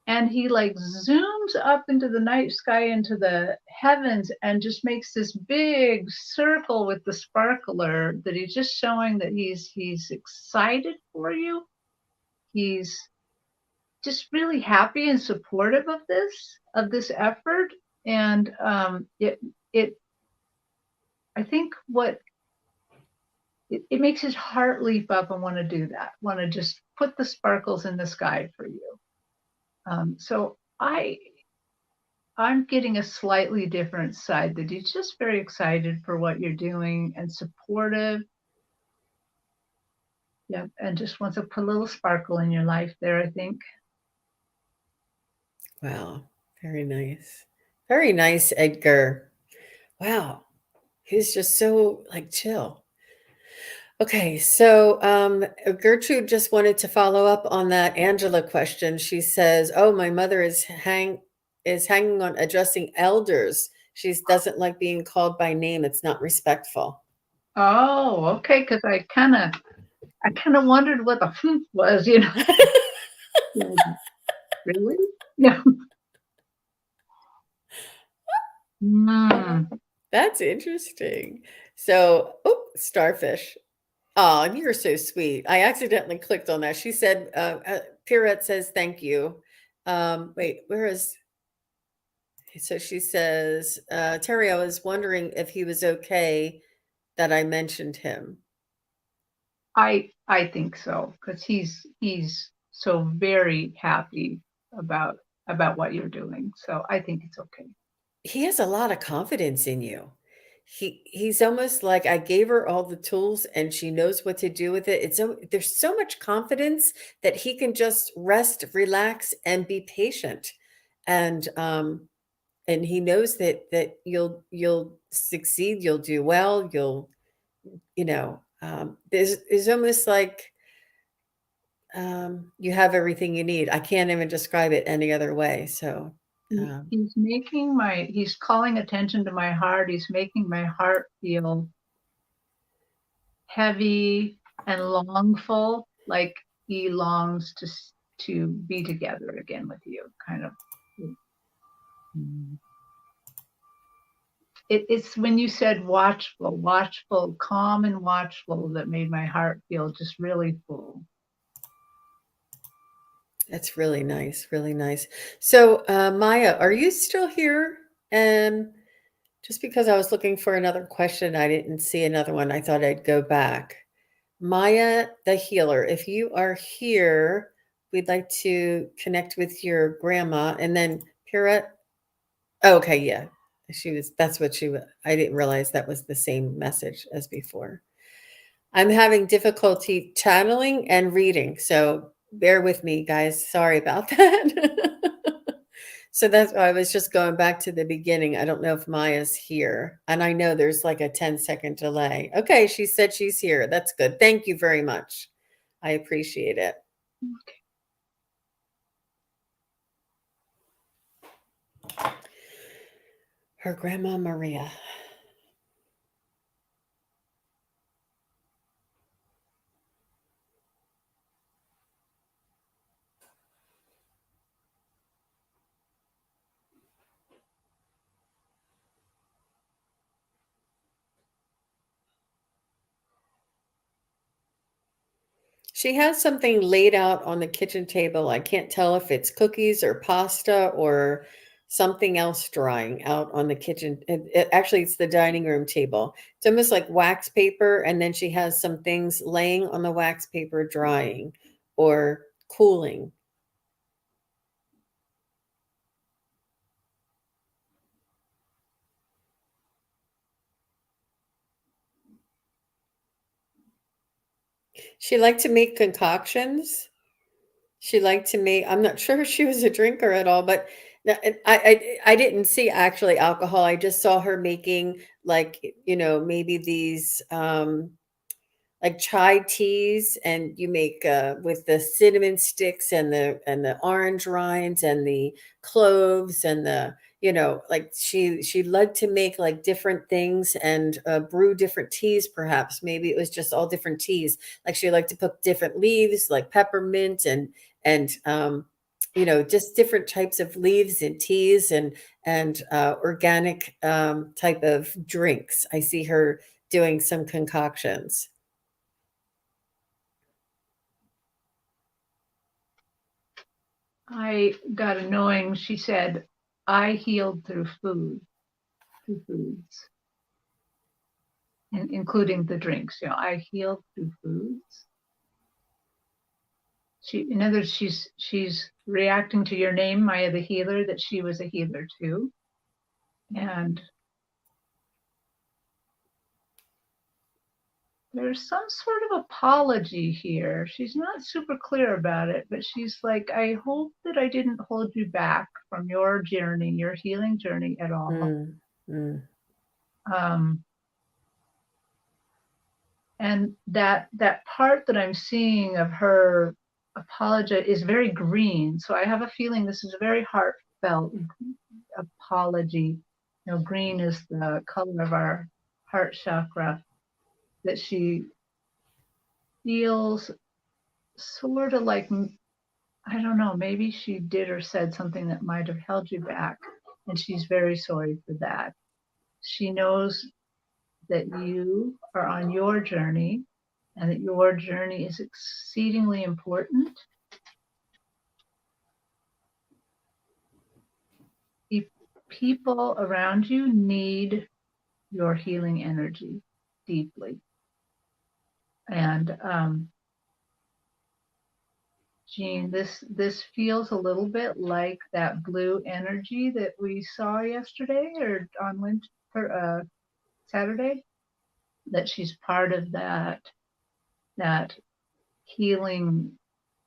And he like zooms up into the night sky, into the heavens, and just makes this big circle with the sparkler, that he's just showing that he's excited for you. He's just really happy and supportive of this effort. And it I think it makes his heart leap up and want to do that, want to just put the sparkles in the sky for you. So I'm getting a slightly different side, that he's just very excited for what you're doing and supportive. Yeah, and just wants to put a little sparkle in your life there, I think. Wow, very nice. Very nice, Edgar. Wow, he's just so like chill. Okay, so Gertrude just wanted to follow up on that Angela question. She says, "Oh, my mother is hanging on addressing elders. She doesn't like being called by name. It's not respectful." Oh, okay, because I kind of wondered what the food was, Really? Yeah. Mm. That's interesting. So, oh, starfish. Oh, you're so sweet. I accidentally clicked on that. She said, Pierrette says, thank you. Wait, where is, so she says, Terry, I was wondering if he was okay that I mentioned him. I think so, because he's so very happy about what you're doing. So I think it's okay. He has a lot of confidence in you. He's almost like I gave her all the tools and she knows what to do with it. There's so much confidence that he can just rest, relax, and be patient. And he knows that you'll succeed, you'll do well, there's almost like you have everything you need. I can't even describe it any other way. So He's calling attention to my heart. He's making my heart feel heavy and longful, like he longs to be together again with you, kind of. Mm. It's when you said watchful, watchful, calm and watchful that made my heart feel just really full. That's really nice, really nice. So, Maya, are you still here? And just because I was looking for another question, I didn't see another one. I thought I'd go back. Maya, the healer, if you are here, we'd like to connect with your grandma. And then Pira, oh, okay, yeah. That's what she was. I didn't realize that was the same message as before. I'm having difficulty channeling and reading, so bear with me, guys. Sorry about that. So that's why I was just going back to the beginning. I don't know if Maya's here, and I know there's like a 10-second delay. Okay, she said she's here. That's good. Thank you very much. I appreciate it. Okay. Her grandma Maria. She has something laid out on the kitchen table. I can't tell if it's cookies or pasta or something else drying out on the kitchen. Actually, it's the dining room table. It's almost like wax paper, and then she has some things laying on the wax paper drying or cooling. She liked to make concoctions. She liked to make, I'm not sure if she was a drinker at all, but I didn't see actually alcohol. I just saw her making like, maybe these like chai teas, and you make with the cinnamon sticks and the orange rinds and the cloves and the, like she liked to make like different things and brew different teas. Perhaps maybe it was just all different teas. Like she liked to put different leaves like peppermint and just different types of leaves and teas and organic type of drinks. I see her doing some concoctions. I got a knowing. She said, I healed through foods, and including the drinks. I healed through foods. In other words, she's reacting to your name, Maya the healer, that she was a healer too. And there's some sort of apology here. She's not super clear about it, but she's like, I hope that I didn't hold you back from your journey, your healing journey at all. Mm, mm. Um, and that part that I'm seeing of her apology is very green. So I have a feeling this is a very heartfelt apology. Green is the color of our heart chakra, that she feels sort of like, I don't know, maybe she did or said something that might have held you back, and she's very sorry for that. She knows that you are on your journey and that your journey is exceedingly important. People around you need your healing energy deeply. And Jean, this feels a little bit like that blue energy that we saw yesterday or on Saturday. That she's part of that healing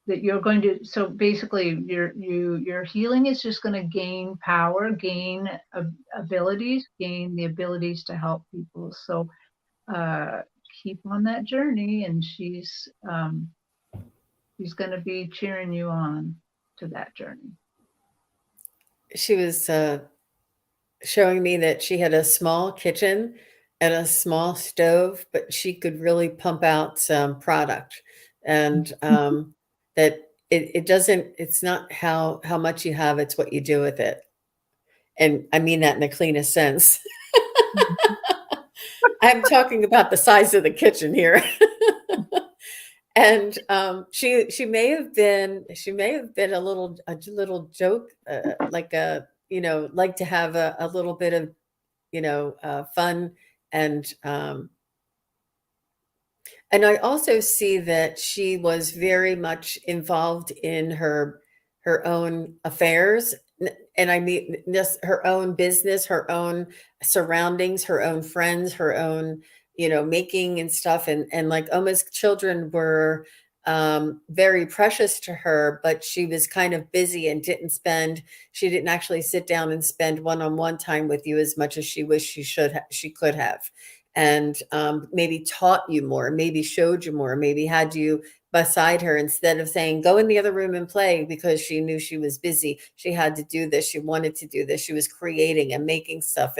that you're going to. So basically, your healing is just going to gain power, gain abilities, gain the abilities to help people. So keep on that journey, and she's going to be cheering you on to that journey. She was showing me that she had a small kitchen and a small stove, but she could really pump out some product, and that it's not how much you have, it's what you do with it. And I mean that in the cleanest sense. I'm talking about the size of the kitchen here. And she may have been a little joke, like a, like to have a little bit of, fun. And and I also see that she was very much involved in her own affairs, and I mean just her own business, her own surroundings, her own friends, her own, making and stuff, and like almost children were very precious to her, but she was kind of busy and she didn't actually sit down and spend one-on-one time with you as much as she wished she could have, and maybe taught you more, maybe showed you more, maybe had you beside her instead of saying, go in the other room and play, because she knew she was busy. She had to do this. She wanted to do this. She was creating and making stuff.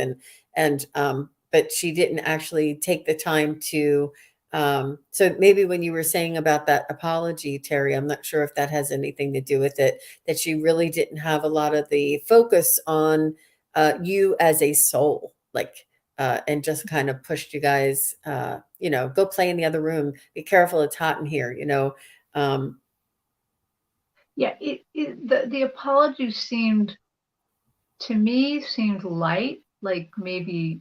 But she didn't actually take the time to. So maybe when you were saying about that apology, Terry, I'm not sure if that has anything to do with it, that she really didn't have a lot of the focus on you as a soul, like, and just kind of pushed you guys, go play in the other room. Be careful, it's hot in here, Um, Yeah, the apology seemed light, like maybe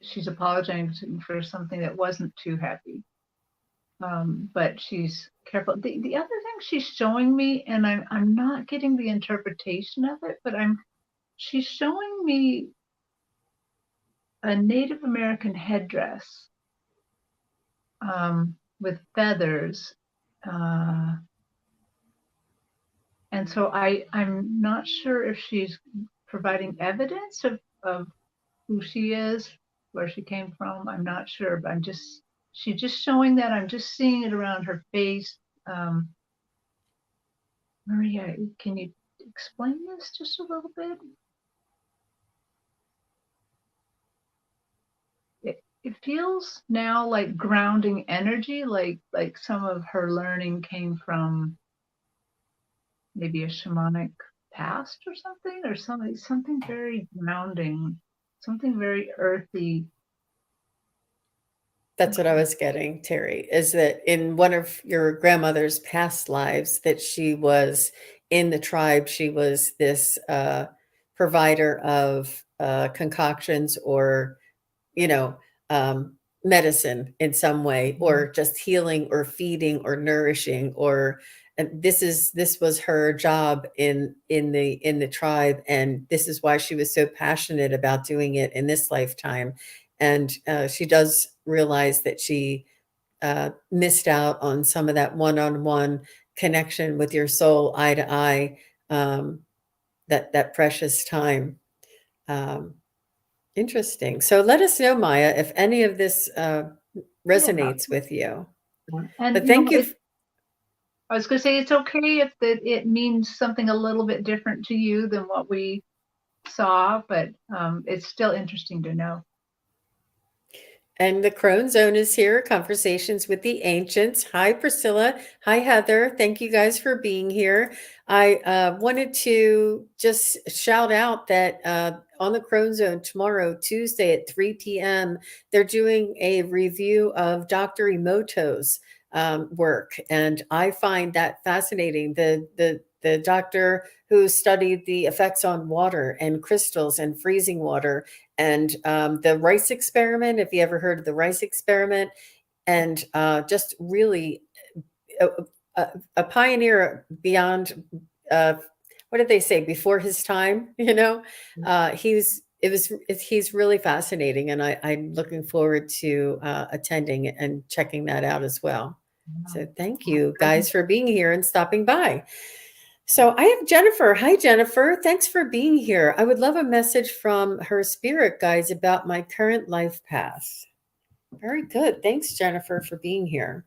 she's apologizing for something that wasn't too heavy. But she's careful. The other thing she's showing me, and I'm not getting the interpretation of it, but she's showing me a Native American headdress with feathers. And so I'm not sure if she's providing evidence of who she is, where she came from. I'm not sure, but she's just showing that. I'm just seeing it around her face. Maria, can you explain this just a little bit? It feels now like grounding energy, like some of her learning came from maybe a shamanic past or something very grounding, something very earthy. that's what I was getting, Terry, is that in one of your grandmother's past lives, that she was in the tribe, she was this provider of concoctions, or you know, medicine in some way, Mhm. or just healing or feeding or nourishing, or, and this was her job in the tribe, and this is why she was so passionate about doing it in this lifetime. And she does realize that she missed out on some of that one-on-one connection with your soul, eye to eye, that precious time. Um, Interesting. So let us know, Maya, if any of this Yeah. resonates with you. And But thank you. I was going to say it's okay if it means something a little bit different to you than what we saw, but it's still interesting to know. And the Crone Zone is here, Conversations with the Ancients. Hi, Priscilla. Hi, Heather. Thank you guys for being here. I wanted to just shout out that on the Crone Zone tomorrow, Tuesday at 3 p.m., they're doing a review of Dr. Emoto's work. And I find that fascinating. The doctor who studied the effects on water and crystals and freezing water, and the rice experiment, if you ever heard of the rice experiment, and just really a, a pioneer beyond, uh, what did they say, before his time, he's really fascinating, and I'm looking forward to attending and checking that out as well. So thank you guys for being here and stopping by. So I have Jennifer. Hi, Jennifer. Thanks for being here. I would love a message from her spirit guides about my current life path. Very good. Thanks, Jennifer, for being here.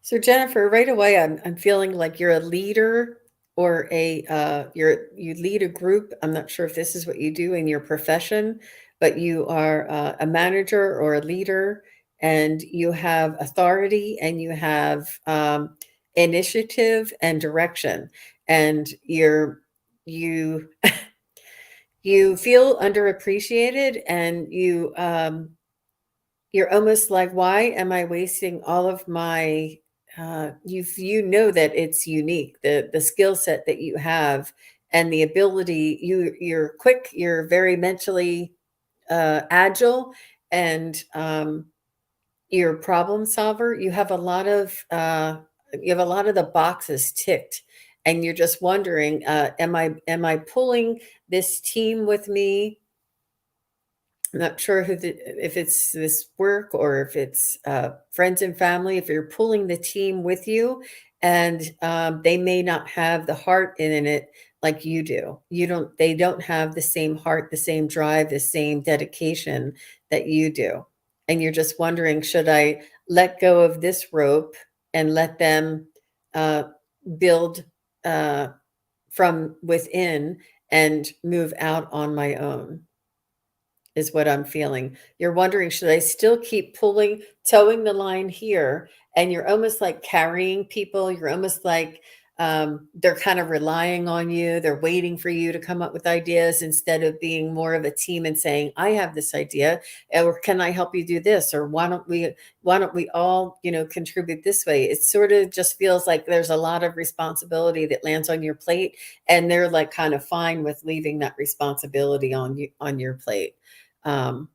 So Jennifer, right away, I'm feeling like you're a leader or you lead a group. I'm not sure if this is what you do in your profession, but you are a manager or a leader, and you have authority and you have initiative and direction, and you you feel underappreciated, and you're almost like, why am I wasting all of my you know that it's unique, the skill set that you have and the ability, you're quick, you're very mentally agile, and you're a problem solver. You have a lot of the boxes ticked, and you're just wondering, am I pulling this team with me? I'm not sure if it's this work or if it's friends and family. If you're pulling the team with you, and they may not have the heart in it like you do. You don't. They don't have the same heart, the same drive, the same dedication that you do. And you're just wondering, should I let go of this rope and let them uh, build uh, from within and move out on my own? Is what I'm feeling. You're wondering, should I still keep towing the line here? And you're almost like carrying people. You're almost like they're kind of relying on you. They're waiting for you to come up with ideas instead of being more of a team and saying, I have this idea, or can I help you do this? Or why don't we all, contribute this way? It sort of just feels like there's a lot of responsibility that lands on your plate, and they're like kind of fine with leaving that responsibility on your plate. um,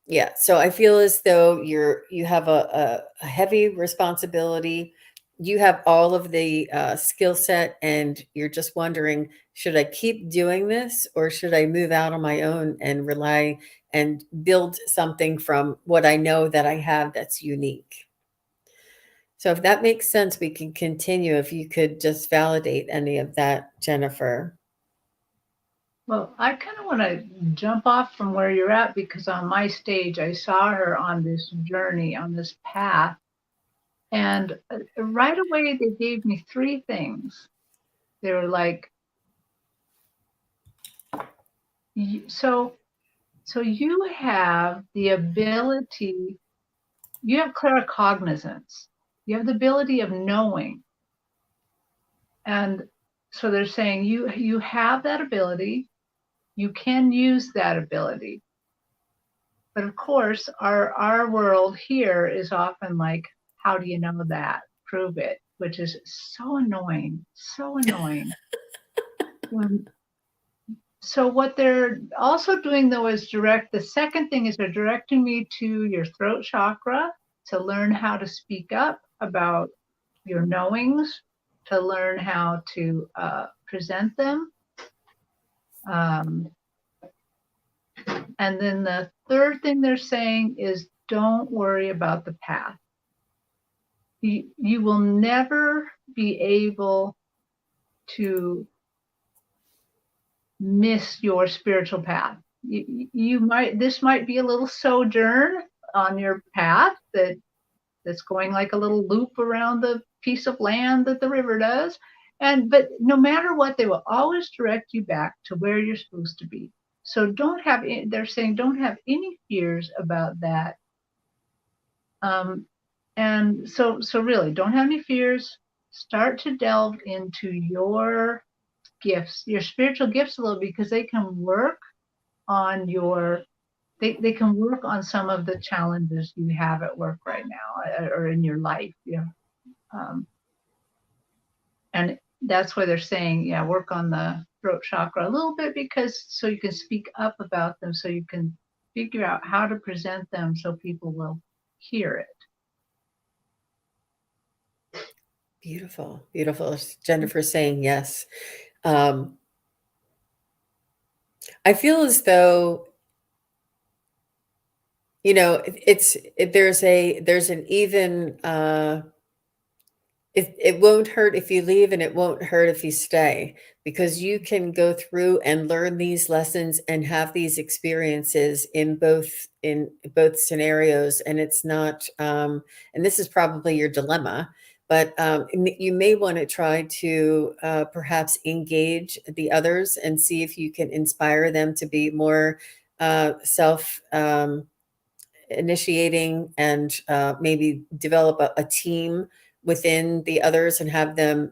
yeah, so I feel as though you have a heavy responsibility. You have all of the skill set, and you're just wondering, should I keep doing this or should I move out on my own and rely and build something from what I know that I have that's unique? So if that makes sense, we can continue. If you could just validate any of that, Jennifer. Well, I kind of want to jump off from where you're at because on my stage, I saw her on this journey, on this path. And right away, they gave me three things. They were like, so you have the ability, you have claircognizance, you have the ability of knowing. And so they're saying you have that ability, you can use that ability. But of course, our world here is often like, how do you know that? Prove it, which is so annoying, so annoying. So what they're also doing though is the second thing is they're directing me to your throat chakra to learn how to speak up about your knowings, to learn how to present them. Um, and then the third thing they're saying is don't worry about the path. You will never be able to miss your spiritual path. This might be a little sojourn on your path that's going like a little loop around the piece of land that the river does. But no matter what, they will always direct you back to where you're supposed to be. So they're saying don't have any fears about that. And so really don't have any fears. Start to delve into your gifts, your spiritual gifts a little, because they can work on they can work on some of the challenges you have at work right now or in your life. And that's why they're saying, yeah, work on the throat chakra a little bit, because so you can speak up about them, so you can figure out how to present them so people will hear it. Beautiful, beautiful. Jennifer saying yes. Um, I feel as though, there's an even it won't hurt if you leave, and it won't hurt if you stay, because you can go through and learn these lessons and have these experiences in both scenarios, and it's not and this is probably your dilemma, but you may want to try to perhaps engage the others and see if you can inspire them to be more self initiating, and maybe develop a team within the others and have them,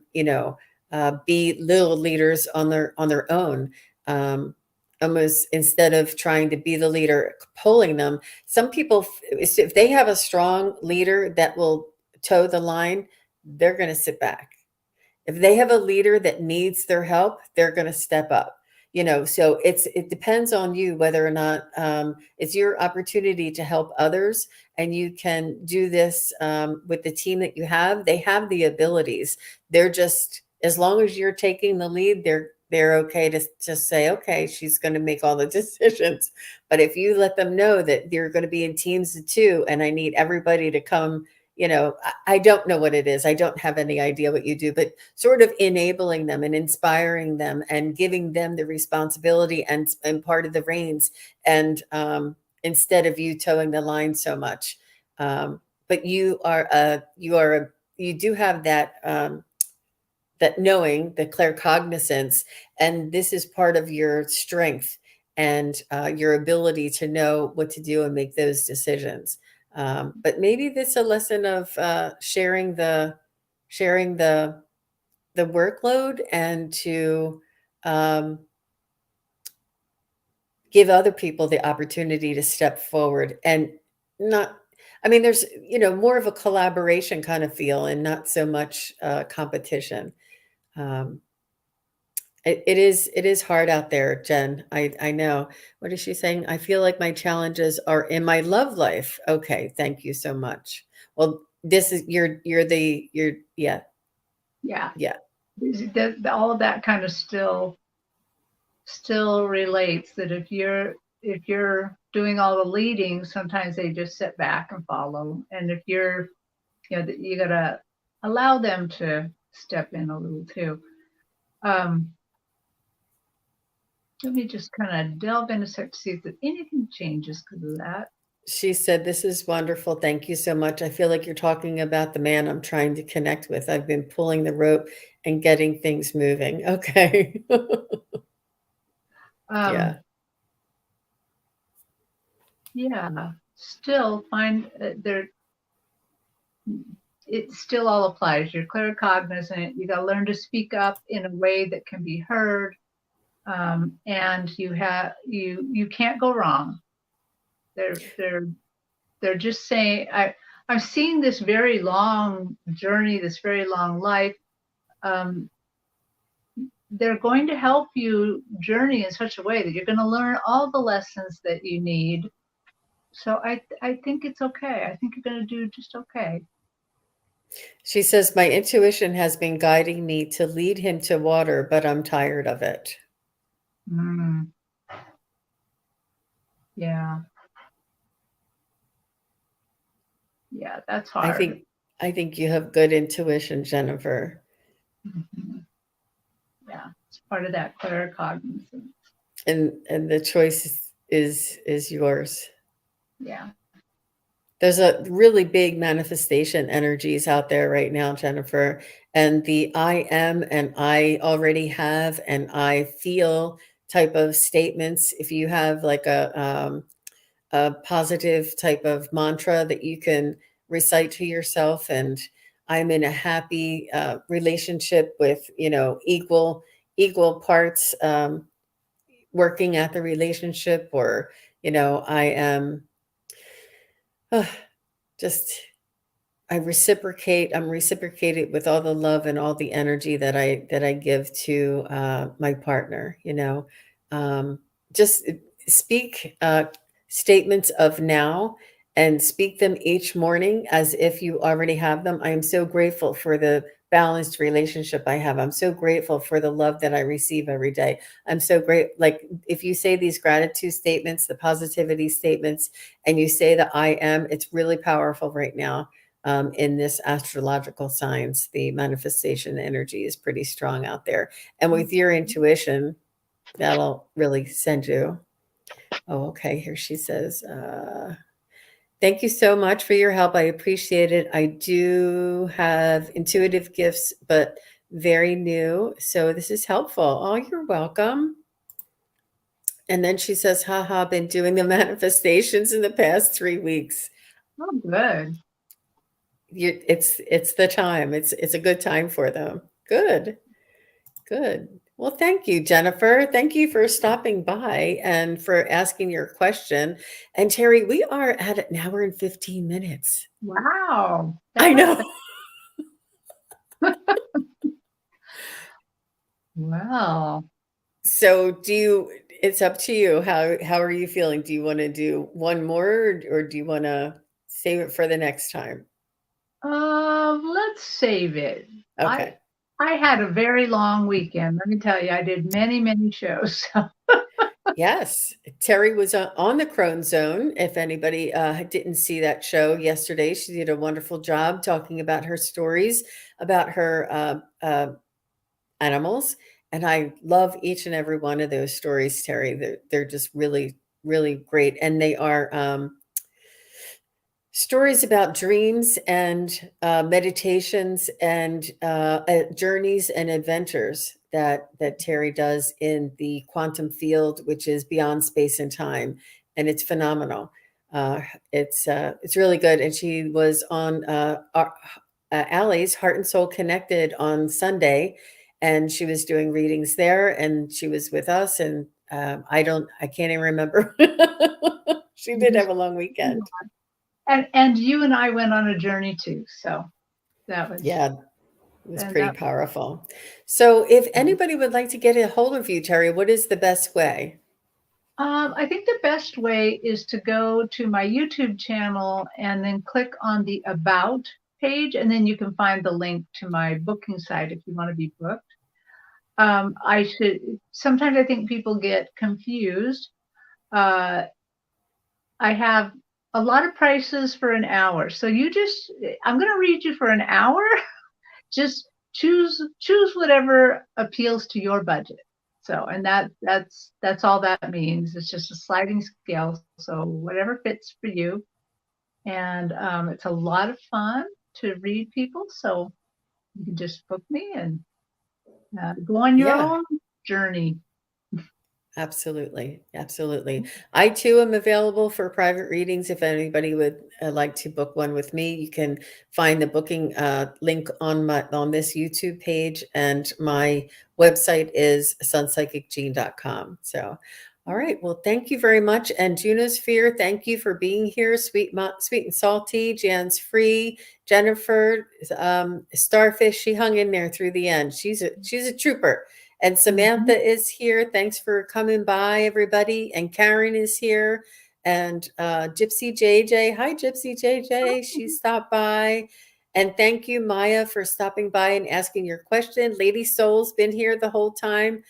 be little leaders on their own. Um, Almost instead of trying to be the leader, pulling them. Some people, if they have a strong leader that will toe the line, they're going to sit back. If they have a leader that needs their help, they're going to step up. So it depends on you whether or not it's your opportunity to help others, and you can do this with the team that you have. They have the abilities. They're just, as long as you're taking the lead, they're okay to just say, okay, she's going to make all the decisions. But if you let them know that you're going to be in teams of two, and I need everybody to come, I don't know what it is. I don't have any idea what you do, but sort of enabling them and inspiring them and giving them the responsibility and part of the reins, and instead of you towing the line so much. But you do have that knowing, the claircognizance, and this is part of your strength, and your ability to know what to do and make those decisions. But maybe this is a lesson of sharing the workload, and to um, give other people the opportunity to step forward, and not. I mean, there's more of a collaboration kind of feel, and not so much competition. Um, it is hard out there, Jen. I know. What is she saying? I feel like my challenges are in my love life. Okay, thank you so much. Well, this is you're yeah, Yeah. yeah. All of that kind of still relates, that if you're doing all the leading, sometimes they just sit back and follow. And if you gotta allow them to step in a little too. Um, Let me just kind of delve in a sec to see if anything changes because of that. She said, "This is wonderful. Thank you so much. I feel like you're talking about the man I'm trying to connect with. I've been pulling the rope and getting things moving." Okay. Um, Yeah. yeah, still find there. It still all applies. You're claircognizant. You got to learn to speak up in a way that can be heard, and you can't go wrong. They're just saying. I've seen this very long journey, this very long life. Um, they're going to help you journey in such a way that you're going to learn all the lessons that you need. So I think it's okay. I think you're going to do just okay. She says, "My intuition has been guiding me to lead him to water, but I'm tired of it." Mm, yeah, yeah, that's I hard. think I think you have good intuition, Jennifer. Mhm. Yeah, it's part of that claircognizance. And the choice is yours. Yeah. There's a really big manifestation energies out there right now, Jennifer. And the I am and I already have and I feel type of statements. If you have like a positive type of mantra that you can recite to yourself, and I'm in a happy relationship with, equal parts working at the relationship, or, I am uh, just I'm reciprocated with all the love and all the energy that I give to my partner, Just speak statements of now, and speak them each morning as if you already have them. I am so grateful for the balanced relationship I have. I'm so grateful for the love that I receive every day. I'm so great. Like, if you say these gratitude statements, the positivity statements, and you say the I am, it's really powerful right now. in this astrological science. The manifestation energy is pretty strong out there. And with your intuition, that'll really send you. Oh, okay. Here she says, thank you so much for your help. I appreciate it. I do have intuitive gifts, but very new. So this is helpful. Oh, you're welcome. And then she says, haha, been doing the manifestations in the past 3 weeks. Oh, good. It's the time. It's a good time for them. Good. Good. Well, thank you, Jennifer. Thank you for stopping by and for asking your question. And Terri, we are at an hour and 15 minutes. Wow. I know. Well, So it's up to you. How are you feeling? Do you want to do one more or do you want to save it for the next time? let's save it. I Okay. I had a very long weekend. Let me tell you, I did many, many shows. Yes, Terri was on the Crone Zone. If anybody didn't see that show yesterday, she did a wonderful job talking about her stories about her animals, and I love each and every one of those stories, Terri. They're just really, really great, and they are stories about dreams and meditations and journeys and adventures that Terri does in the quantum field, which is beyond space and time, and it's phenomenal. Uh, it's really good, and she was on Allie's Heart and Soul Connected on Sunday, and she was doing readings there, and she was with us, and I can't even remember. She did have a long weekend. And you and I went on a journey too. So that was Yeah, it was and pretty that powerful. So if anybody would like to get a hold of you, Terri, what is the best way? I think the best way is to go to my YouTube channel and then click on the About page, and then you can find the link to my booking site if you want to be booked. I should sometimes I think people get confused. Uh, I have a lot of prices for an hour, so I'm going to read you for an hour. Just choose whatever appeals to your budget. So, and that's all that means. It's just a sliding scale. So whatever fits for you. And it's a lot of fun to read people. So you can just book me and go on your Yeah. own journey. Absolutely. Absolutely. I too am available for private readings. If anybody would like to book one with me, you can find the booking link on this YouTube page, and my website is sunpsychicgene.com. So, all right. Well, thank you very much. And Junosphere, thank you for being here. Sweet and salty, Jan's free, Jennifer, Starfish. She hung in there through the end. She's a trooper. And Samantha is here. Thanks for coming by, everybody. And Karen is here. And Gypsy JJ. Hi, Gypsy JJ. She stopped by. And thank you, Maya, for stopping by and asking your question. Lady Soul's been here the whole time,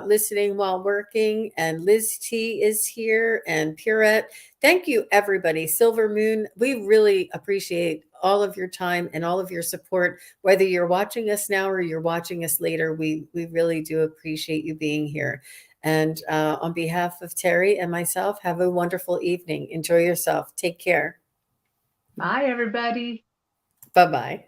listening while working. And Liz T is here. And Purette. Thank you, everybody. Silver Moon, we really appreciate all of your time and all of your support. Whether you're watching us now or you're watching us later, we really do appreciate you being here. And on behalf of Terri and myself, have a wonderful evening. Enjoy yourself. Take care. Bye, everybody. Bye-bye.